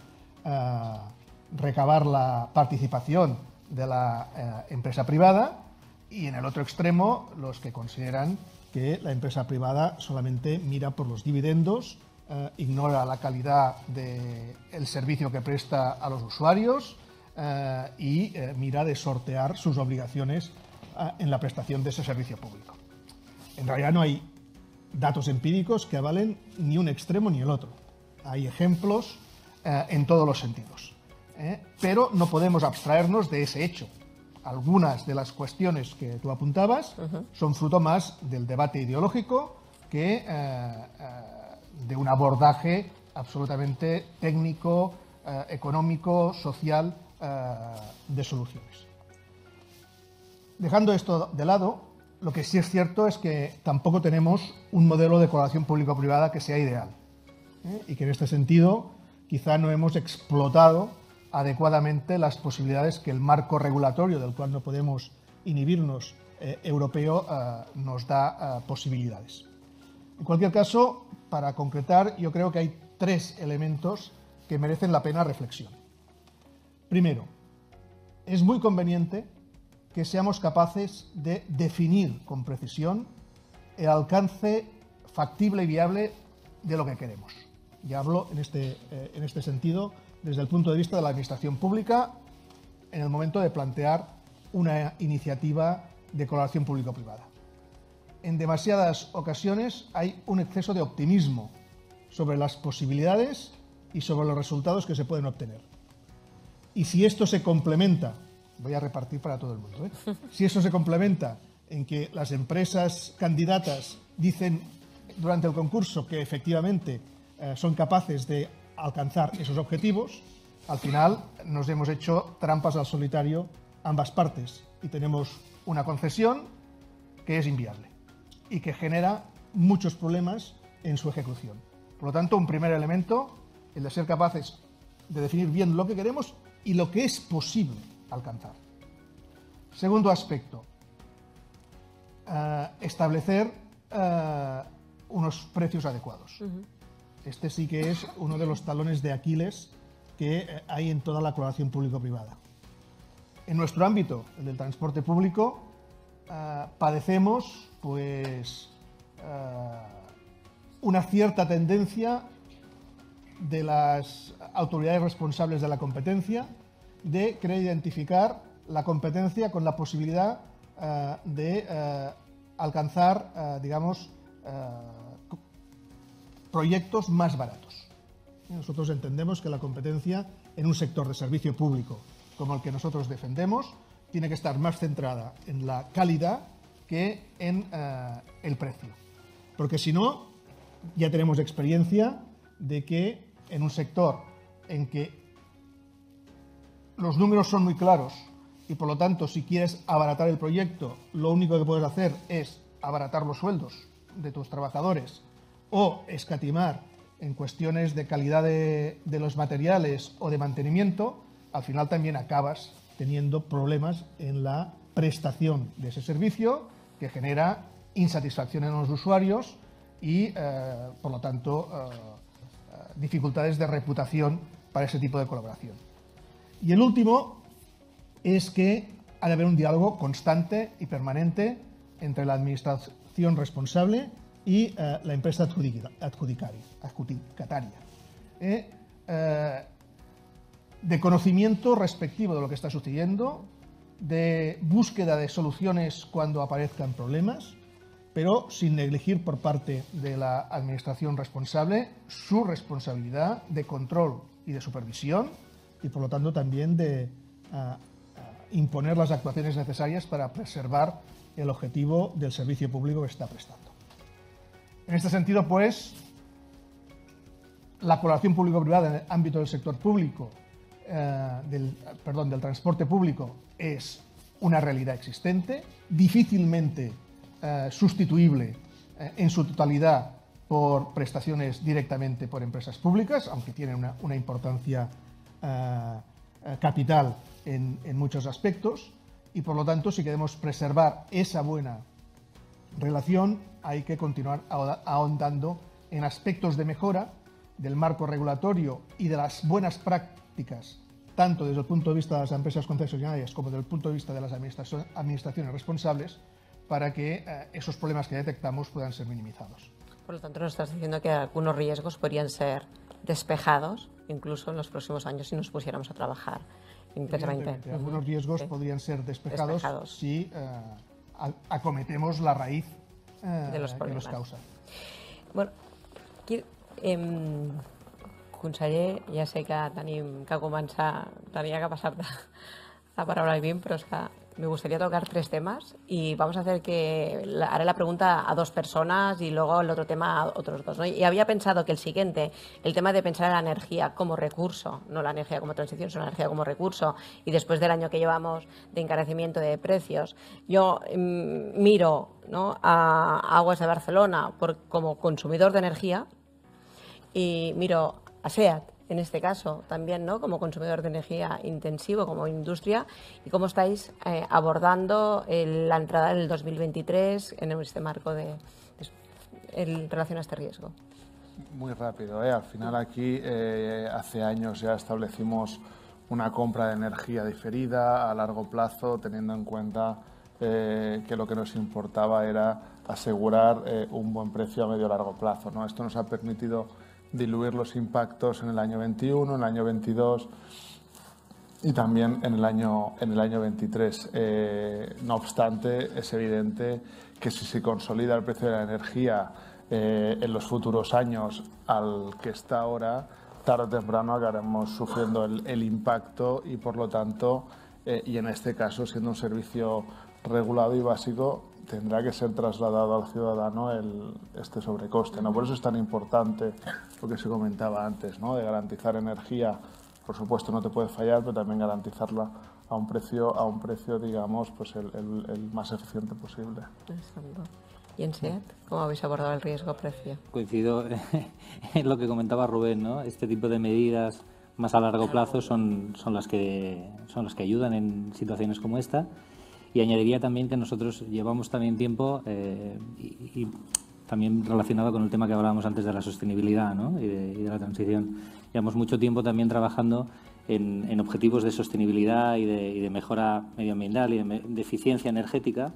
Speaker 2: recabar la participación de la empresa privada, y en el otro extremo los que consideran que la empresa privada solamente mira por los dividendos, ignora la calidad del servicio que presta a los usuarios y mira de sortear sus obligaciones en la prestación de ese servicio público. En realidad no hay datos empíricos que avalen ni un extremo ni el otro. Hay ejemplos en todos los sentidos. Pero no podemos abstraernos de ese hecho. Algunas de las cuestiones que tú apuntabas son fruto más del debate ideológico que de un abordaje absolutamente técnico, económico, social de soluciones.
Speaker 8: Dejando esto de lado, lo que sí es cierto es que tampoco tenemos un modelo de colaboración público-privada que sea ideal, y que en este sentido quizá no hemos explotado adecuadamente las posibilidades que el marco regulatorio, del cual no podemos inhibirnos, europeo, nos da posibilidades. En cualquier caso, para concretar, yo creo que hay 3 elementos que merecen la pena reflexión. Primero, es muy conveniente que seamos capaces de definir con precisión el alcance factible y viable de lo que queremos. Y hablo en este sentido desde el punto de vista de la administración pública en el momento de plantear una iniciativa de colaboración público-privada. En demasiadas ocasiones hay un exceso de optimismo sobre las posibilidades y sobre los resultados que se pueden obtener. Y si esto se complementa, voy a repartir para todo el mundo, si esto se complementa en que las empresas candidatas dicen durante el concurso que efectivamente son capaces de alcanzar esos objetivos, al final nos hemos hecho trampas al solitario ambas partes y tenemos una concesión que es inviable y que genera muchos problemas en su ejecución. Por lo tanto, un primer elemento, el de ser capaces de definir bien lo que queremos y lo que es posible alcanzar. Segundo aspecto, establecer unos precios adecuados. Este sí que es uno de los talones de Aquiles que hay en toda la colaboración público-privada. En nuestro ámbito, el del transporte público, padecemos pues, una cierta tendencia de las autoridades responsables de la competencia de querer identificar la competencia con la posibilidad de alcanzar, digamos, proyectos más baratos. Nosotros entendemos que la competencia en un sector de servicio público como el que nosotros defendemos tiene que estar más centrada en la calidad que en el precio. Porque si no, ya tenemos experiencia de que en un sector en que los números son muy claros y por lo tanto si quieres abaratar el proyecto, lo único que puedes hacer es abaratar los sueldos de tus trabajadores o escatimar en cuestiones de calidad de los materiales o de mantenimiento, al final también acabas teniendo problemas en la prestación de ese servicio que genera insatisfacción en los usuarios y, por lo tanto, dificultades de reputación para ese tipo de colaboración. Y el último es que ha de haber un diálogo constante y permanente entre la administración responsable y la empresa adjudicataria. De conocimiento respectivo de lo que está sucediendo, de búsqueda de soluciones cuando aparezcan problemas, pero sin negligir por parte de la administración responsable su responsabilidad de control y de supervisión y, por lo tanto, también de imponer las actuaciones necesarias para preservar el objetivo del servicio público que está prestando. En este sentido, pues, la colaboración público-privada en el ámbito del sector público, del transporte público, es una realidad existente, difícilmente sustituible en su totalidad por prestaciones directamente por empresas públicas, aunque tiene una importancia capital en muchos aspectos, y por lo tanto, si queremos preservar esa buena relación, hay que continuar ahondando en aspectos de mejora del marco regulatorio y de las buenas prácticas, tanto desde el punto de vista de las empresas concesionarias como desde el punto de vista de las administraciones responsables, para que esos problemas que detectamos puedan ser minimizados.
Speaker 4: Por lo tanto, nos estás diciendo que algunos riesgos podrían ser despejados, incluso en los próximos años, si nos pusiéramos a trabajar intensamente.
Speaker 8: Algunos riesgos podrían ser despejados si acometemos la raíz
Speaker 4: de los
Speaker 8: que los causa.
Speaker 4: Bueno, conseller, ja sé que tenim que començar, tenia que passar-te la palabra bien, pero es que me gustaría tocar 3 temas y vamos a hacer que haré la pregunta a 2 personas y luego el otro tema a otros 2, ¿no? Y había pensado que el siguiente, el tema de pensar en la energía como recurso, no la energía como transición, sino la energía como recurso, y después del año que llevamos de encarecimiento de precios, yo miro, ¿no?, a Aguas de Barcelona como consumidor de energía y miro a SEAT, en este caso, también, ¿no?, como consumidor de energía intensivo, como industria, y cómo estáis abordando la entrada del 2023 en este marco en relación a este riesgo.
Speaker 5: Muy rápido, al final aquí hace años ya establecimos una compra de energía diferida a largo plazo, teniendo en cuenta que lo que nos importaba era asegurar un buen precio a medio y largo plazo, ¿no? Esto nos ha permitido diluir los impactos en el año 21, en el año 22 y también en el año 23. No obstante, es evidente que si se consolida el precio de la energía en los futuros años al que está ahora, tarde o temprano acabaremos sufriendo el impacto y, por lo tanto, y en este caso, siendo un servicio regulado y básico, tendrá que ser trasladado al ciudadano este sobrecoste, ¿no? Por eso es tan importante lo que se comentaba antes, ¿no?, de garantizar energía. Por supuesto no te puede fallar, pero también garantizarla a un precio digamos, pues el más eficiente posible.
Speaker 4: Exacto. ¿Y en SEAT cómo habéis abordado el riesgo-precio?
Speaker 7: Coincido en lo que comentaba Rubén, ¿no? Este tipo de medidas más a largo plazo son las que ayudan en situaciones como esta. Y añadiría también que nosotros llevamos también tiempo y también relacionado con el tema que hablábamos antes de la sostenibilidad, ¿no?, y de la transición. Llevamos mucho tiempo también trabajando en objetivos de sostenibilidad y de mejora medioambiental y de eficiencia energética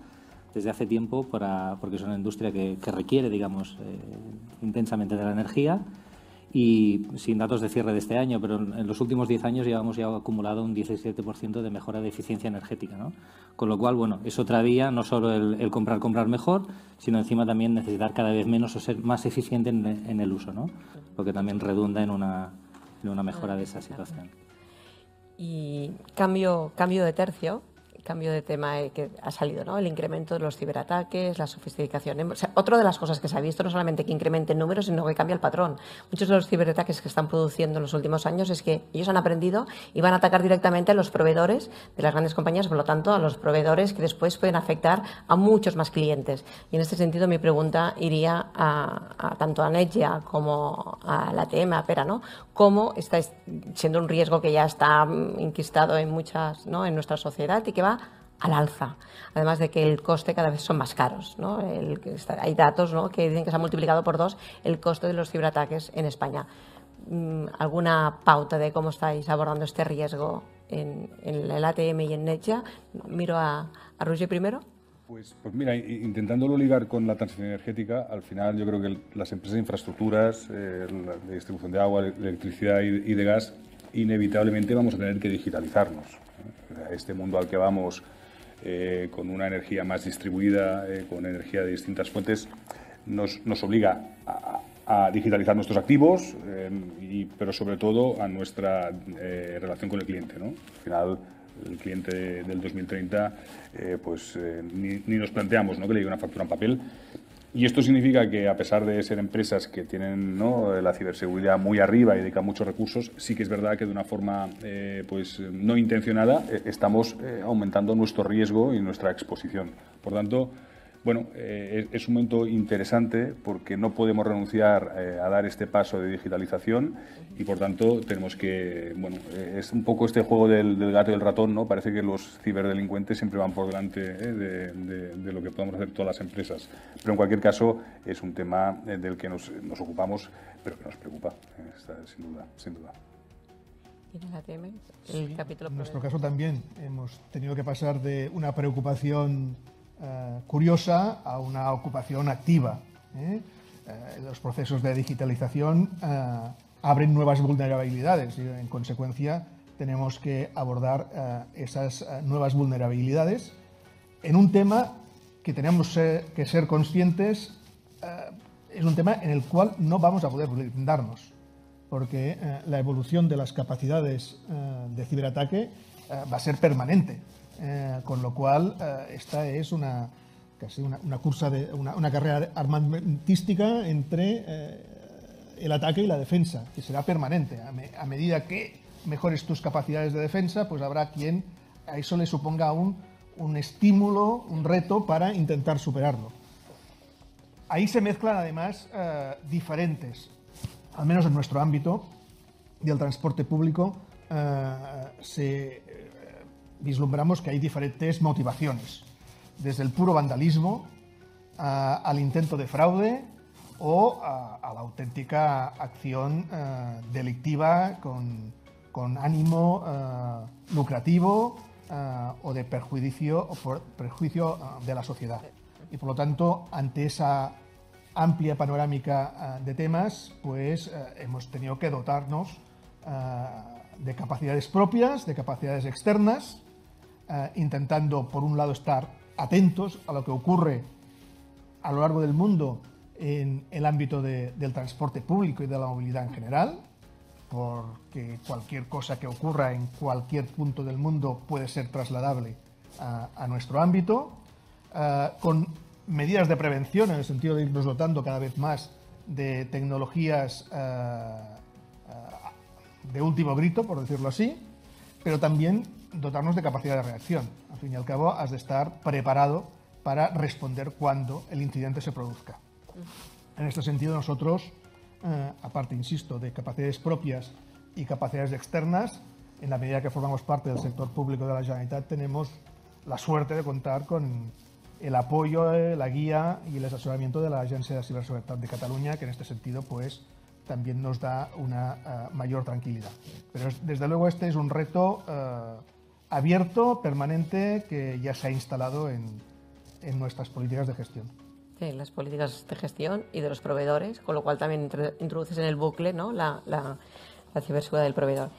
Speaker 7: desde hace tiempo, porque es una industria que requiere, digamos, intensamente de la energía. Y sin datos de cierre de este año, pero en los últimos 10 años llevamos ya acumulado un 17% de mejora de eficiencia energética, ¿no? Con lo cual, bueno, es otra vía, no solo el comprar mejor, sino encima también necesitar cada vez menos o ser más eficiente en el uso, ¿no? Lo que también redunda en una mejora de esa situación.
Speaker 4: Y cambio de tercio, cambio de tema que ha salido, ¿no?, el incremento de los ciberataques, la sofisticación. O sea, otra de las cosas que se ha visto no solamente que incremente el número, sino que cambia el patrón. Muchos de los ciberataques que están produciendo en los últimos años es que ellos han aprendido y van a atacar directamente a los proveedores de las grandes compañías, por lo tanto a los proveedores que después pueden afectar a muchos más clientes. Y en este sentido mi pregunta iría tanto a Netja como a la ATM, a Pera, ¿no? ¿Cómo está siendo un riesgo que ya está enquistado en muchas, ¿no?, en nuestra sociedad y que va al alza, además de que el coste cada vez son más caros, ¿no? Hay datos, ¿no?, que dicen que se ha multiplicado por 2 el coste de los ciberataques en España. ¿Alguna pauta de cómo estáis abordando este riesgo en el ATM y en Netja? Miro a Roger primero.
Speaker 6: Pues mira, intentándolo ligar con la transición energética, al final yo creo que las empresas de infraestructuras, de distribución de agua, de electricidad y de gas, inevitablemente vamos a tener que digitalizarnos. Este mundo al que vamos, con una energía más distribuida, con energía de distintas fuentes, nos obliga a digitalizar nuestros activos, pero sobre todo a nuestra relación con el cliente, ¿no? Al final, el cliente del 2030, ni nos planteamos, ¿no?, que le llegue una factura en papel. Y esto significa que, a pesar de ser empresas que tienen, ¿no?, la ciberseguridad muy arriba y dedican muchos recursos, sí que es verdad que de una forma no intencionada estamos aumentando nuestro riesgo y nuestra exposición. Por tanto, bueno, es un momento interesante porque no podemos renunciar a dar este paso de digitalización y, por tanto, tenemos que, bueno, es un poco este juego del gato y el ratón, ¿no? Parece que los ciberdelincuentes siempre van por delante de lo que podemos hacer todas las empresas. Pero, en cualquier caso, es un tema del que nos ocupamos, pero que nos preocupa, sin duda.
Speaker 4: ¿Y en la ATM? El capítulo
Speaker 8: en nuestro caso también hemos tenido que pasar de una preocupación curiosa a una ocupación activa. Los procesos de digitalización abren nuevas vulnerabilidades y, en consecuencia, tenemos que abordar esas nuevas vulnerabilidades en un tema que tenemos que ser conscientes, es un tema en el cual no vamos a poder blindarnos, porque la evolución de las capacidades de ciberataque va a ser permanente. Con lo cual, esta es casi una cursa una carrera armamentística entre el ataque y la defensa, que será permanente. A medida que mejores tus capacidades de defensa, pues habrá quien a eso le suponga un estímulo, un reto para intentar superarlo. Ahí se mezclan además diferentes, al menos en nuestro ámbito del transporte público, vislumbramos que hay diferentes motivaciones, desde el puro vandalismo al intento de fraude o a la auténtica acción delictiva con ánimo lucrativo o de perjuicio de la sociedad. Y por lo tanto, ante esa amplia panorámica de temas, pues hemos tenido que dotarnos de capacidades propias, de capacidades externas, intentando, por un lado, estar atentos a lo que ocurre a lo largo del mundo en el ámbito del transporte público y de la movilidad en general, porque cualquier cosa que ocurra en cualquier punto del mundo puede ser trasladable a nuestro ámbito, con medidas de prevención en el sentido de irnos dotando cada vez más de tecnologías de último grito, por decirlo así, pero también dotarnos de capacidad de reacción. Al fin y al cabo, has de estar preparado para responder cuando el incidente se produzca. En este sentido, nosotros, aparte, insisto, de capacidades propias y capacidades externas, en la medida que formamos parte del sector público de la Generalitat, tenemos la suerte de contar con el apoyo, la guía y el asesoramiento de la Agencia de Ciberseguridad de Cataluña, que en este sentido, pues, también nos da una mayor tranquilidad. Pero desde luego este es un reto abierto, permanente, que ya se ha instalado en nuestras políticas de gestión.
Speaker 4: Sí, las políticas de gestión y de los proveedores, con lo cual también introduces en el bucle, ¿no?, la ciberseguridad del proveedor.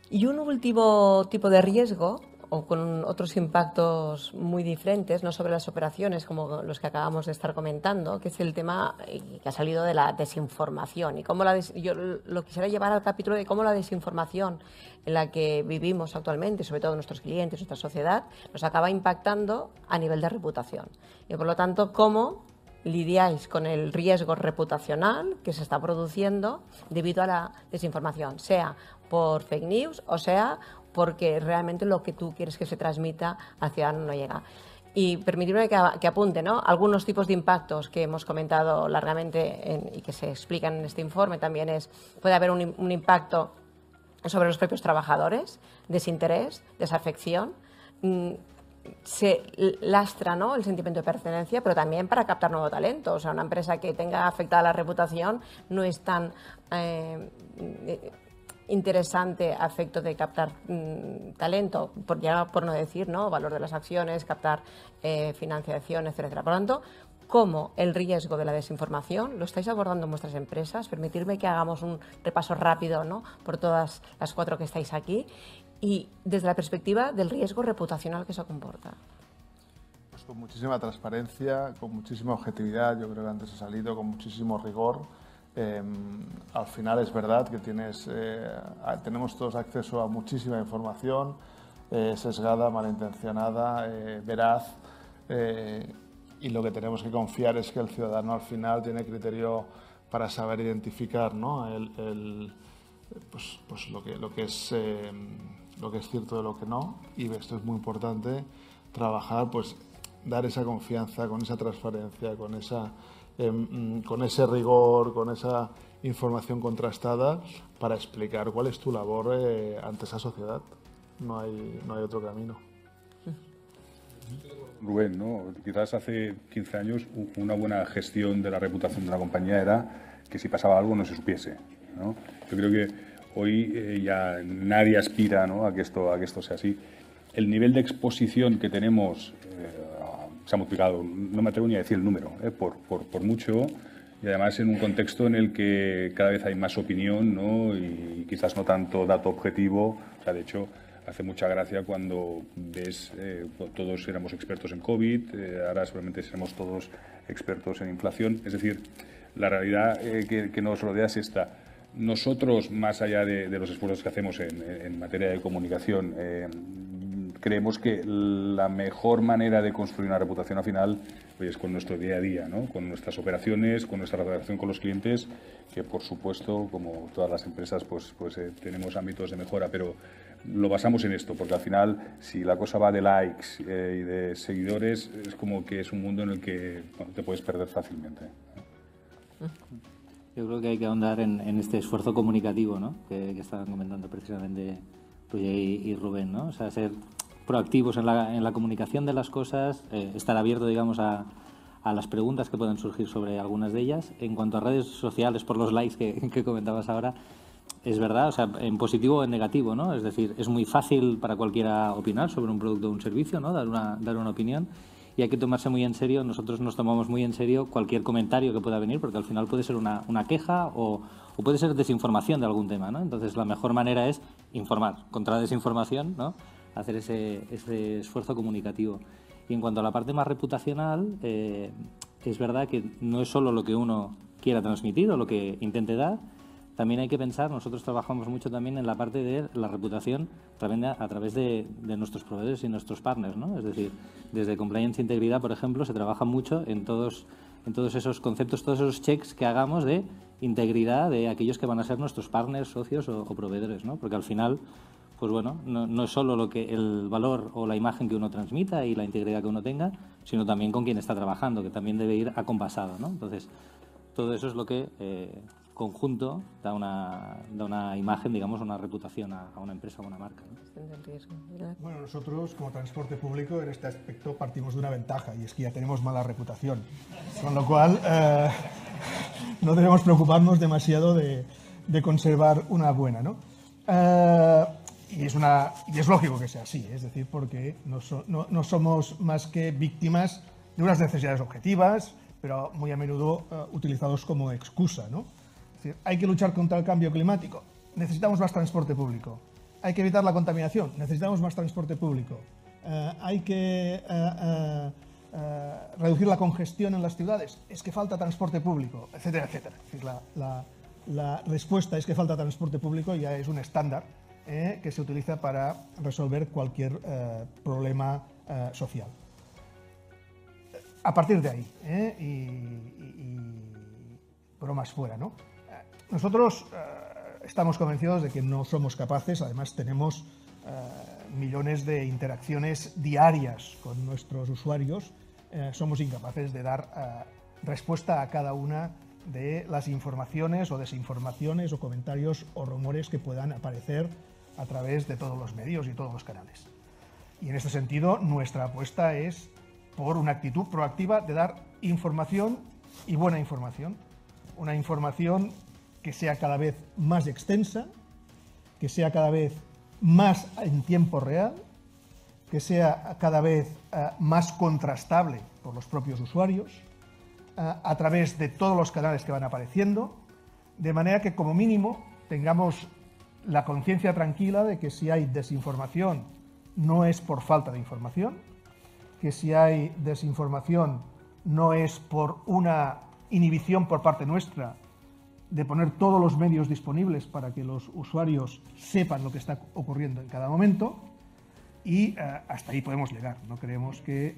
Speaker 4: Y un último tipo de riesgo, o con otros impactos muy diferentes, no sobre las operaciones como los que acabamos de estar comentando, que es el tema que ha salido de la desinformación. Y cómo yo lo quisiera llevar al capítulo de cómo la desinformación en la que vivimos actualmente, sobre todo nuestros clientes, nuestra sociedad, nos acaba impactando a nivel de reputación. Y por lo tanto, cómo lidiáis con el riesgo reputacional que se está produciendo debido a la desinformación, sea por fake news o sea porque realmente lo que tú quieres que se transmita al ciudadano no llega. Y permitirme que apunte, ¿no?, algunos tipos de impactos que hemos comentado largamente y que se explican en este informe. También puede haber un impacto sobre los propios trabajadores, desinterés, desafección. Se lastra, ¿no?, el sentimiento de pertenencia, pero también para captar nuevo talento. O sea, una empresa que tenga afectada la reputación no es tan interesante a efecto de captar talento, por no decir, ¿no?, valor de las acciones, captar financiación, etcétera. Por lo tanto, ¿cómo el riesgo de la desinformación lo estáis abordando en vuestras empresas? Permitirme que hagamos un repaso rápido, ¿no?, por todas las 4 que estáis aquí, y desde la perspectiva del riesgo reputacional que eso comporta.
Speaker 5: Pues con muchísima transparencia, con muchísima objetividad, yo creo que antes ha salido, con muchísimo rigor. Al final es verdad que tenemos todos acceso a muchísima información, sesgada, malintencionada, veraz, y lo que tenemos que confiar es que el ciudadano al final tiene criterio para saber identificar, ¿no?, pues lo que es cierto de lo que no. Y esto es muy importante, trabajar, pues dar esa confianza, con esa transparencia, con ese rigor, con esa información contrastada para explicar cuál es tu labor ante esa sociedad. No hay otro camino.
Speaker 6: Rubén, ¿no?, quizás hace 15 años una buena gestión de la reputación de la compañía era que si pasaba algo no se supiese, ¿no? Yo creo que hoy ya nadie aspira, ¿no?, a que esto sea así. El nivel de exposición que tenemos se ha multiplicado, no me atrevo ni a decir el número, por mucho, y además en un contexto en el que cada vez hay más opinión, ¿no?, y quizás no tanto dato objetivo. O sea, de hecho, hace mucha gracia cuando ves, todos éramos expertos en COVID, ahora seguramente seremos todos expertos en inflación. Es decir, la realidad que nos rodea es esta. nosotros, más allá de los esfuerzos que hacemos en materia de comunicación, creemos que la mejor manera de construir una reputación al final es con nuestro día a día, ¿no? Con nuestras operaciones, con nuestra relación con los clientes, que por supuesto, como todas las empresas, pues tenemos ámbitos de mejora, pero lo basamos en esto, porque al final, si la cosa va de likes y de seguidores, es como que es un mundo en el que te puedes perder fácilmente.
Speaker 7: Yo creo que hay que ahondar en este esfuerzo comunicativo, ¿no? que estaban comentando precisamente Roger y Rubén, ¿no? O sea, ser proactivos en la comunicación de las cosas, estar abierto, digamos, a las preguntas que pueden surgir sobre algunas de ellas. En cuanto a redes sociales, por los likes que comentabas ahora, es verdad, o sea, en positivo o en negativo, ¿no? Es decir, es muy fácil para cualquiera opinar sobre un producto o un servicio, ¿no? Dar una opinión, y hay que tomarse muy en serio. Nosotros nos tomamos muy en serio cualquier comentario que pueda venir, porque al final puede ser una queja o puede ser desinformación de algún tema, ¿no? Entonces, la mejor manera es informar contra desinformación, ¿no? Hacer ese esfuerzo comunicativo. Y en cuanto a la parte más reputacional, es verdad que no es solo lo que uno quiera transmitir o lo que intente dar. También hay que pensar, nosotros trabajamos mucho también en la parte de la reputación a través de nuestros proveedores y nuestros partners, ¿no? Es decir, desde Compliance e Integridad, por ejemplo, se trabaja mucho en todos esos conceptos, todos esos checks que hagamos de integridad de aquellos que van a ser nuestros partners, socios o proveedores, ¿no? Porque al final, pues bueno, no es solo el valor o la imagen que uno transmita y la integridad que uno tenga, sino también con quien está trabajando, que también debe ir acompasado, ¿no? Entonces, todo eso es lo que conjunto da una imagen, digamos, una reputación a una empresa o a una marca, ¿no?
Speaker 8: Bueno, nosotros como transporte público en este aspecto partimos de una ventaja, y es que ya tenemos mala reputación, con lo cual no debemos preocuparnos demasiado de conservar una buena, ¿no? Y es lógico que sea así, es decir, porque no somos más que víctimas de unas necesidades objetivas, pero muy a menudo utilizados como excusa, ¿no? Es decir, hay que luchar contra el cambio climático, necesitamos más transporte público. Hay que evitar la contaminación, necesitamos más transporte público. Hay que reducir la congestión en las ciudades, es que falta transporte público, etcétera, etcétera. Es decir, la respuesta es que falta transporte público, ya es un estándar que se utiliza para resolver cualquier problema social. A partir de ahí, y bromas fuera, ¿no? Nosotros estamos convencidos de que no somos capaces, además tenemos millones de interacciones diarias con nuestros usuarios, somos incapaces de dar respuesta a cada una de las informaciones o desinformaciones o comentarios o rumores que puedan aparecer a través de todos los medios y todos los canales. Y en este sentido, nuestra apuesta es por una actitud proactiva de dar información y buena información. Una información que sea cada vez más extensa, que sea cada vez más en tiempo real, que sea cada vez más contrastable por los propios usuarios, a través de todos los canales que van apareciendo, de manera que como mínimo tengamos la conciencia tranquila de que si hay desinformación no es por falta de información, que si hay desinformación no es por una inhibición por parte nuestra de poner todos los medios disponibles para que los usuarios sepan lo que está ocurriendo en cada momento, y hasta ahí podemos llegar. No creemos que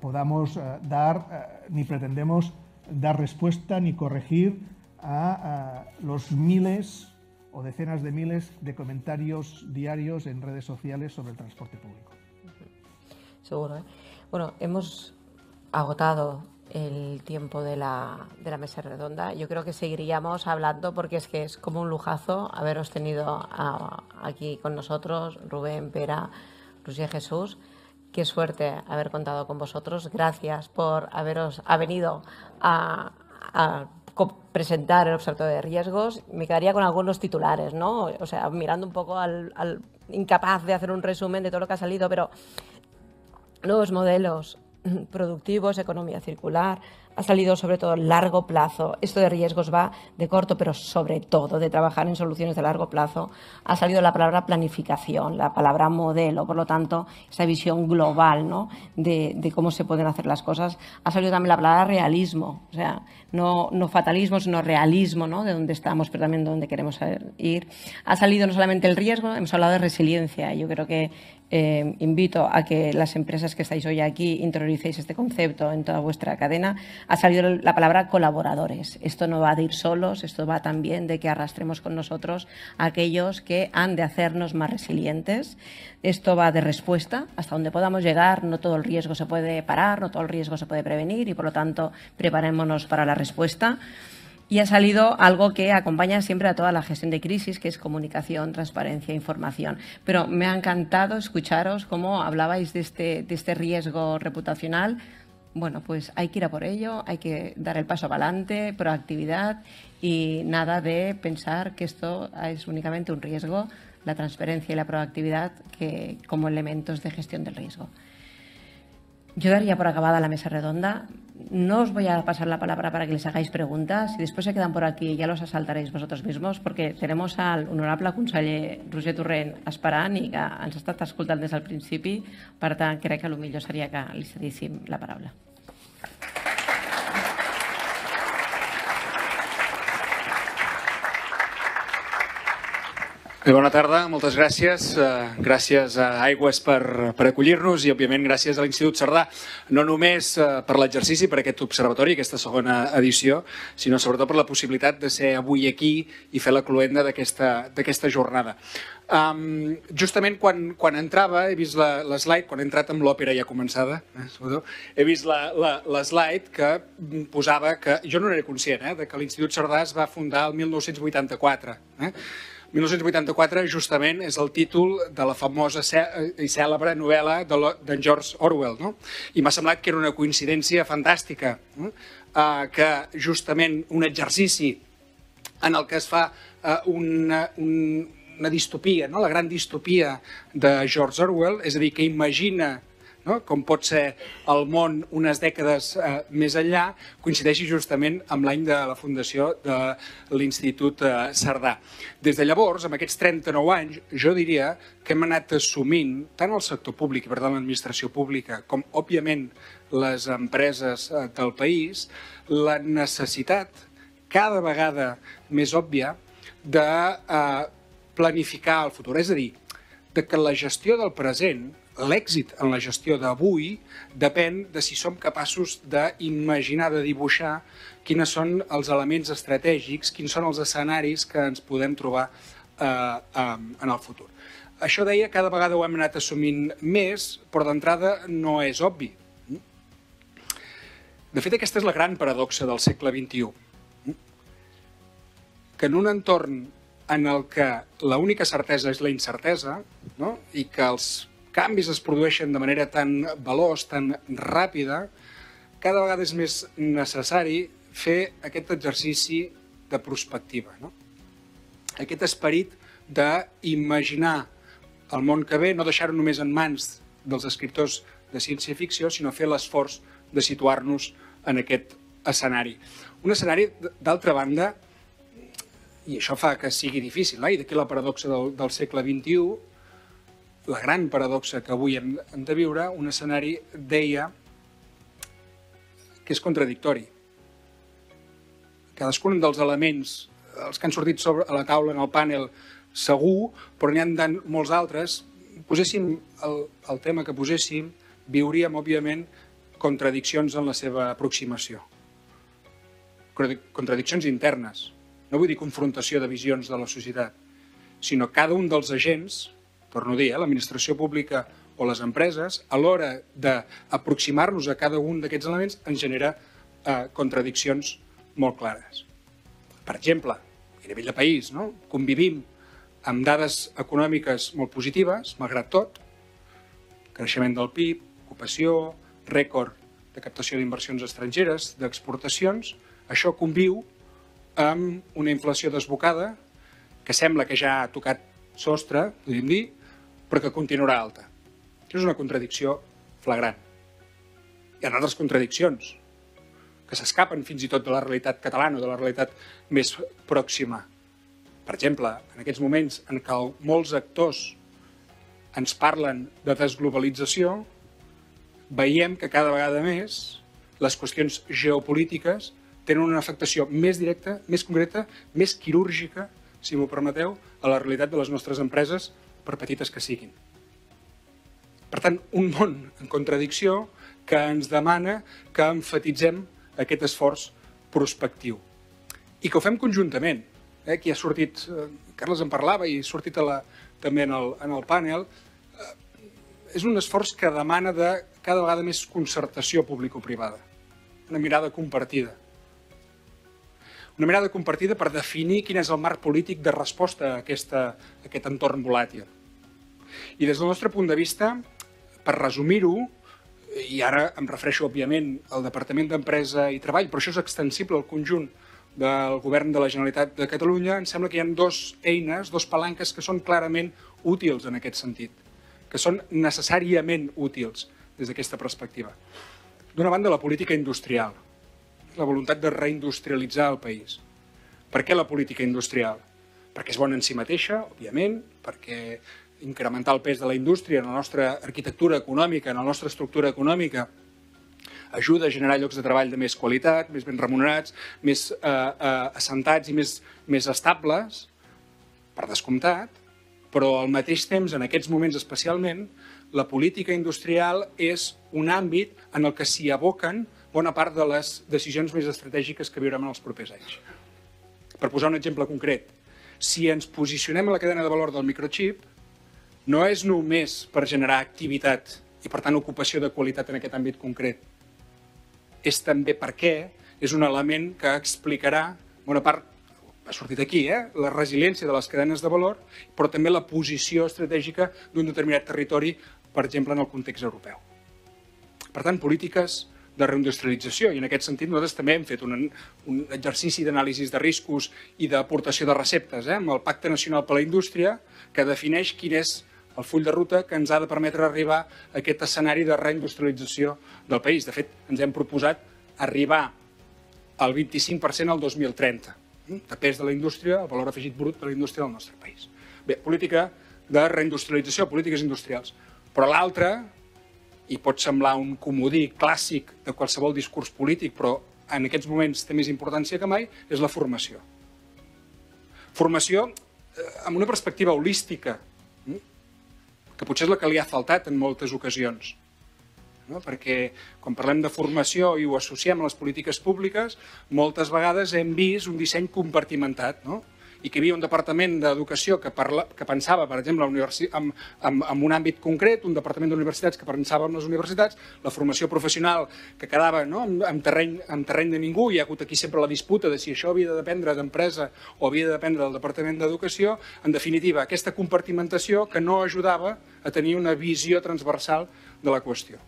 Speaker 8: podamos dar, ni pretendemos dar respuesta ni corregir a los miles o decenas de miles de comentarios diarios en redes sociales sobre el transporte público.
Speaker 4: Seguro, ¿eh? Bueno, hemos agotado el tiempo de la mesa redonda. Yo creo que seguiríamos hablando porque es que es como un lujazo haberos tenido aquí con nosotros, Rubén, Pera, Roger, Jesús. Qué suerte haber contado con vosotros. Gracias por haberos venido a presentar el Observatorio de Riesgos. Me quedaría con algunos titulares, ¿no? O sea, mirando un poco al incapaz de hacer un resumen de todo lo que ha salido, pero nuevos modelos productivos, economía circular, ha salido sobre todo largo plazo. Esto de riesgos va de corto, pero sobre todo de trabajar en soluciones de largo plazo. Ha salido la palabra planificación, la palabra modelo, por lo tanto, esa visión global, ¿no?, de cómo se pueden hacer las cosas. Ha salido también la palabra realismo, o sea, no fatalismo, sino realismo, ¿no?, de dónde estamos, pero también de dónde queremos ir. Ha salido no solamente el riesgo, hemos hablado de resiliencia. Yo creo que invito a que las empresas que estáis hoy aquí interioricéis este concepto en toda vuestra cadena. Ha salido la palabra colaboradores. Esto no va de ir solos, esto va también de que arrastremos con nosotros a aquellos que han de hacernos más resilientes. Esto va de respuesta, hasta donde podamos llegar. No todo el riesgo se puede parar, no todo el riesgo se puede prevenir y, por lo tanto, preparémonos para la respuesta. Y ha salido algo que acompaña siempre a toda la gestión de crisis, que es comunicación, transparencia, información. Pero me ha encantado escucharos cómo hablabais de este riesgo reputacional. Bueno, pues hay que ir a por ello, hay que dar el paso adelante, proactividad y nada de pensar que esto es únicamente un riesgo, la transparencia y la proactividad como elementos de gestión del riesgo. Yo daría por acabada la mesa redonda. No os voy a pasar la palabra para que les hagáis preguntas. Si después se quedan por aquí, ya los asaltaréis vosotros mismos, perquè tenemos al honorable conseller Roger Torrent esperant i que ens ha estat escoltant des del principi. Per tant, crec que el millor seria que li cedíssim la paraula.
Speaker 9: Bona tarda, moltes gràcies. Gràcies a Aigües per acollir-nos i, òbviament, gràcies a l'Institut Cerdà, no només per l'exercici, per aquest observatori, aquesta segona edició, sinó sobretot per la possibilitat de ser avui aquí i fer la cloenda d'aquesta jornada. Justament quan entrava, he vist l'slide, quan he entrat amb l'òpera ja començada, he vist l'slide que posava que, jo no era conscient, que l'Institut Cerdà es va fundar el 1984. 1984 justament és el títol de la famosa i cèlebre novel·la d'en George Orwell, i m'ha semblat que era una coincidència fantàstica, que justament un exercici en el que es fa una distopia, la gran distopia de George Orwell, és a dir, que imagina com pot ser el món unes dècades més enllà, coincideixi justament amb l'any de la fundació de l'Institut Cerdà. Des de llavors, amb aquests 39 anys, jo diria que hem anat assumint, tant el sector públic i per tant l'administració pública, com, òbviament, les empreses del país, la necessitat cada vegada més òbvia de planificar el futur. És a dir, que la gestió del present, l'èxit en la gestió d'avui, depèn de si som capaços d'imaginar, de dibuixar quins són els elements estratègics, quins són els escenaris que ens podem trobar en el futur. Això deia, cada vegada ho hem anat assumint més, però d'entrada no és obvi. De fet, aquesta és la gran paradoxa del segle XXI. Que en un entorn en el que l'única certesa és la incertesa, i que els canvis es produeixen de manera tan veloç, tan ràpida, cada vegada és més necessari fer aquest exercici de prospectiva. Aquest esperit d'imaginar el món que ve, no deixar-ho només en mans dels escriptors de ciència-ficció, sinó fer l'esforç de situar-nos en aquest escenari. Un escenari, d'altra banda, i això fa que sigui difícil, i d'aquí la paradoxa del segle XXI, la gran paradoxa que avui hem de viure, un escenari, deia, que és contradictori. Cadascun dels elements, els que han sortit a la taula en el pànel, segur, però n'hi ha molts altres. Poséssim el tema que poséssim, viuríem, òbviament, contradiccions en la seva aproximació. Contradiccions internes. No vull dir confrontació de visions de la societat, sinó cada un dels agents, torno a dir, l'administració pública o les empreses, a l'hora d'aproximar-nos a cada un d'aquests elements, ens genera contradiccions molt clares. Per exemple, a nivell de país, convivim amb dades econòmiques molt positives, malgrat tot, creixement del PIB, ocupació, rècord de captació d'inversions estrangeres, d'exportacions, això conviu amb una inflació desbocada que sembla que ja ha tocat sostre, podríem dir, però que continuarà alta. Això és una contradicció flagrant. Hi ha altres contradiccions. que s'escapen fins i tot de la realitat catalana o de la realitat més pròxima. Per exemple, en aquests moments en què molts actors ens parlen de desglobalització, veiem que cada vegada més les qüestions geopolítiques tenen una afectació més directa, més concreta, més quirúrgica, si m'ho permeteu, a la realitat de les nostres empreses, per petites que siguin. Per tant, un món en contradicció que ens demana que emfatitzem aquest esforç prospectiu. I que ho fem conjuntament. Aquí ha sortit, Carles en parlava i ha sortit també en el panel, és un esforç que demana de cada vegada més concertació público-privada. Una mirada compartida. Una mirada compartida per definir quin és el marc polític de resposta a aquest entorn volàtil. I des del nostre punt de vista, per resumir-ho, i ara em refereixo, òbviament, al Departament d'Empresa i Treball, però això és extensible al conjunt del Govern de la Generalitat de Catalunya, em sembla que hi ha dues eines, dues palanques que són clarament útils en aquest sentit, que són necessàriament útils des d'aquesta perspectiva. D'una banda, la política industrial, la voluntat de reindustrialitzar el país. Per què la política industrial? Perquè és bona en si mateixa, òbviament, perquè incrementar el pes de la indústria en la nostra arquitectura econòmica, en la nostra estructura econòmica, ajuda a generar llocs de treball de més qualitat, més ben remunerats, més assentats i més estables, per descomptat, però al mateix temps, en aquests moments especialment, la política industrial és un àmbit en el que s'hi aboquen bona part de les decisions més estratègiques que viurem en els propers anys. Per posar un exemple concret, si ens posicionem a la cadena de valor del microxip, no és només per generar activitat i, per tant, ocupació de qualitat en aquest àmbit concret. És també perquè és un element que explicarà bona part, ha sortit aquí, la resiliència de les cadenes de valor, però també la posició estratègica d'un determinat territori, per exemple, en el context europeu. Per tant, polítiques de reindustrialització, i en aquest sentit nosaltres també hem fet un exercici d'anàlisi de riscos i d'aportació de receptes amb el Pacte Nacional per a la Indústria, que defineix quin és el full de ruta que ens ha de permetre arribar a aquest escenari de reindustrialització del país. De fet, ens hem proposat arribar al 25% al 2030, de pes de la indústria, el valor afegit brut de la indústria del nostre país. Bé, política de reindustrialització, polítiques industrials. Però l'altra, i pot semblar un comodí clàssic de qualsevol discurs polític, però en aquests moments té més importància que mai, és la formació. Formació amb una perspectiva holística, que potser és la que li ha faltat en moltes ocasions. Perquè quan parlem de formació i ho associem a les polítiques públiques, moltes vegades hem vist un disseny compartimentat, i que hi havia un departament d'educació que pensava, per exemple, en un àmbit concret, un departament d'universitats que pensava en les universitats, la formació professional que quedava en terreny de ningú, hi ha hagut aquí sempre la disputa de si això havia de dependre d'empresa o havia de dependre del departament d'educació, en definitiva, aquesta compartimentació que no ajudava a tenir una visió transversal de la qüestió.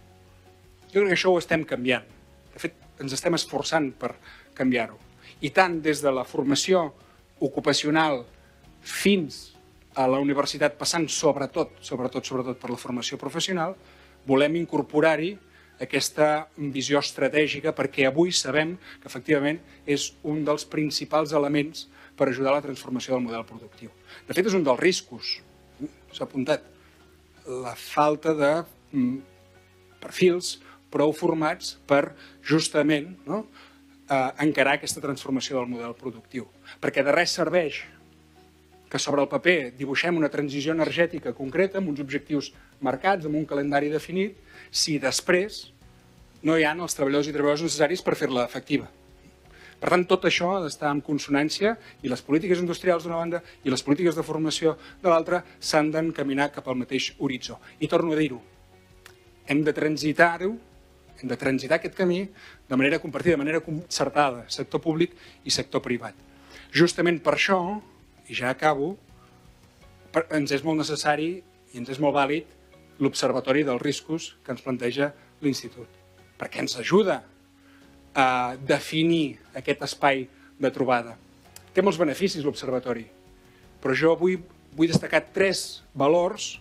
Speaker 9: Jo crec que això ho estem canviant. De fet, ens estem esforçant per canviar-ho. I tant des de la formació ocupacional fins a la universitat, passant sobretot per la formació professional, volem incorporar-hi aquesta visió estratègica perquè avui sabem que efectivament és un dels principals elements per ajudar a la transformació del model productiu. De fet, és un dels riscos, s'ha apuntat, la falta de perfils prou formats per justament encarar aquesta transformació del model productiu. Perquè de res serveix que sobre el paper dibuixem una transició energètica concreta amb uns objectius marcats, amb un calendari definit, si després no hi ha els treballadors i treballadores necessaris per fer-la efectiva. Per tant, tot això ha d'estar en consonància i les polítiques industrials d'una banda i les polítiques de formació de l'altra s'han d'encaminar cap al mateix horitzó. I torno a dir-ho, hem de transitar aquest camí de manera compartida, de manera concertada, sector públic i sector privat. Justament per això, i ja acabo, ens és molt necessari i ens és molt vàlid l'Observatori dels Riscos que ens planteja l'Institut, perquè ens ajuda a definir aquest espai de trobada. Té molts beneficis l'Observatori, però jo vull destacar 3 valors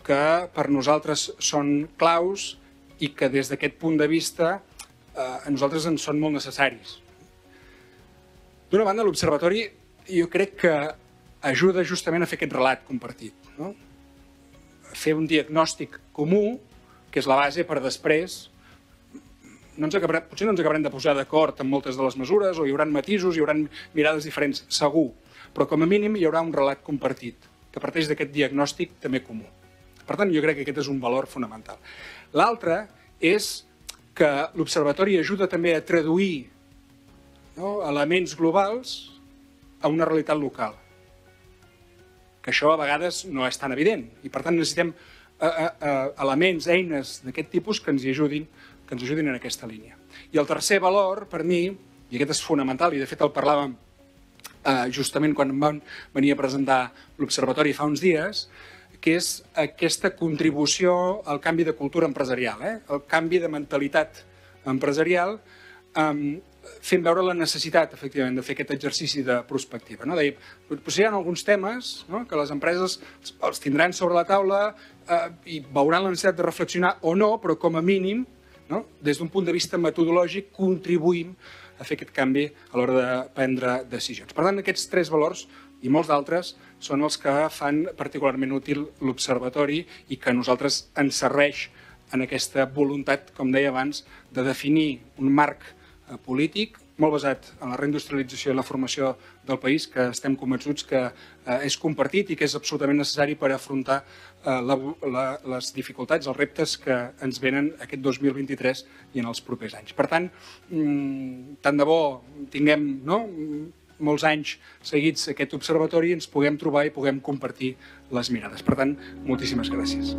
Speaker 9: que per nosaltres són claus i que des d'aquest punt de vista a nosaltres ens són molt necessaris. D'una banda, l'Observatori jo crec que ajuda justament a fer aquest relat compartit, no? A fer un diagnòstic comú, que és la base per després. Potser no ens acabarem de posar d'acord en moltes de les mesures, o hi haurà matisos, hi haurà mirades diferents, segur, però com a mínim hi haurà un relat compartit, que parteix d'aquest diagnòstic també comú. Per tant, jo crec que aquest és un valor fonamental. L'altre és que l'Observatori ajuda també a traduir elements globals a una realitat local, que això a vegades no és tan evident, i per tant necessitem elements, eines d'aquest tipus que ens ajudin en aquesta línia. I el tercer valor, per mi, i aquest és fonamental, i de fet el parlàvem justament quan vam venir a presentar l'Observatori fa uns dies, que és aquesta contribució al canvi de cultura empresarial, el canvi de mentalitat empresarial, fent veure la necessitat, efectivament, de fer aquest exercici de prospectiva. Potser hi ha alguns temes que les empreses els tindran sobre la taula i veuran la necessitat de reflexionar o no, però com a mínim, des d'un punt de vista metodològic, contribuïm a fer aquest canvi a l'hora de prendre decisions. Per tant, aquests tres valors i molts d'altres són els que fan particularment útil l'Observatori i que a nosaltres ens serveix en aquesta voluntat, com deia abans, de definir un marc polític molt basat en la reindustrialització i la formació del país, que estem convençuts que és compartit i que és absolutament necessari per afrontar les dificultats, els reptes que ens venen aquest 2023 i en els propers anys. Per tant, tant de bo tinguem molts anys seguits aquest observatori, ens puguem trobar i puguem compartir les mirades. Per tant, moltíssimes gràcies.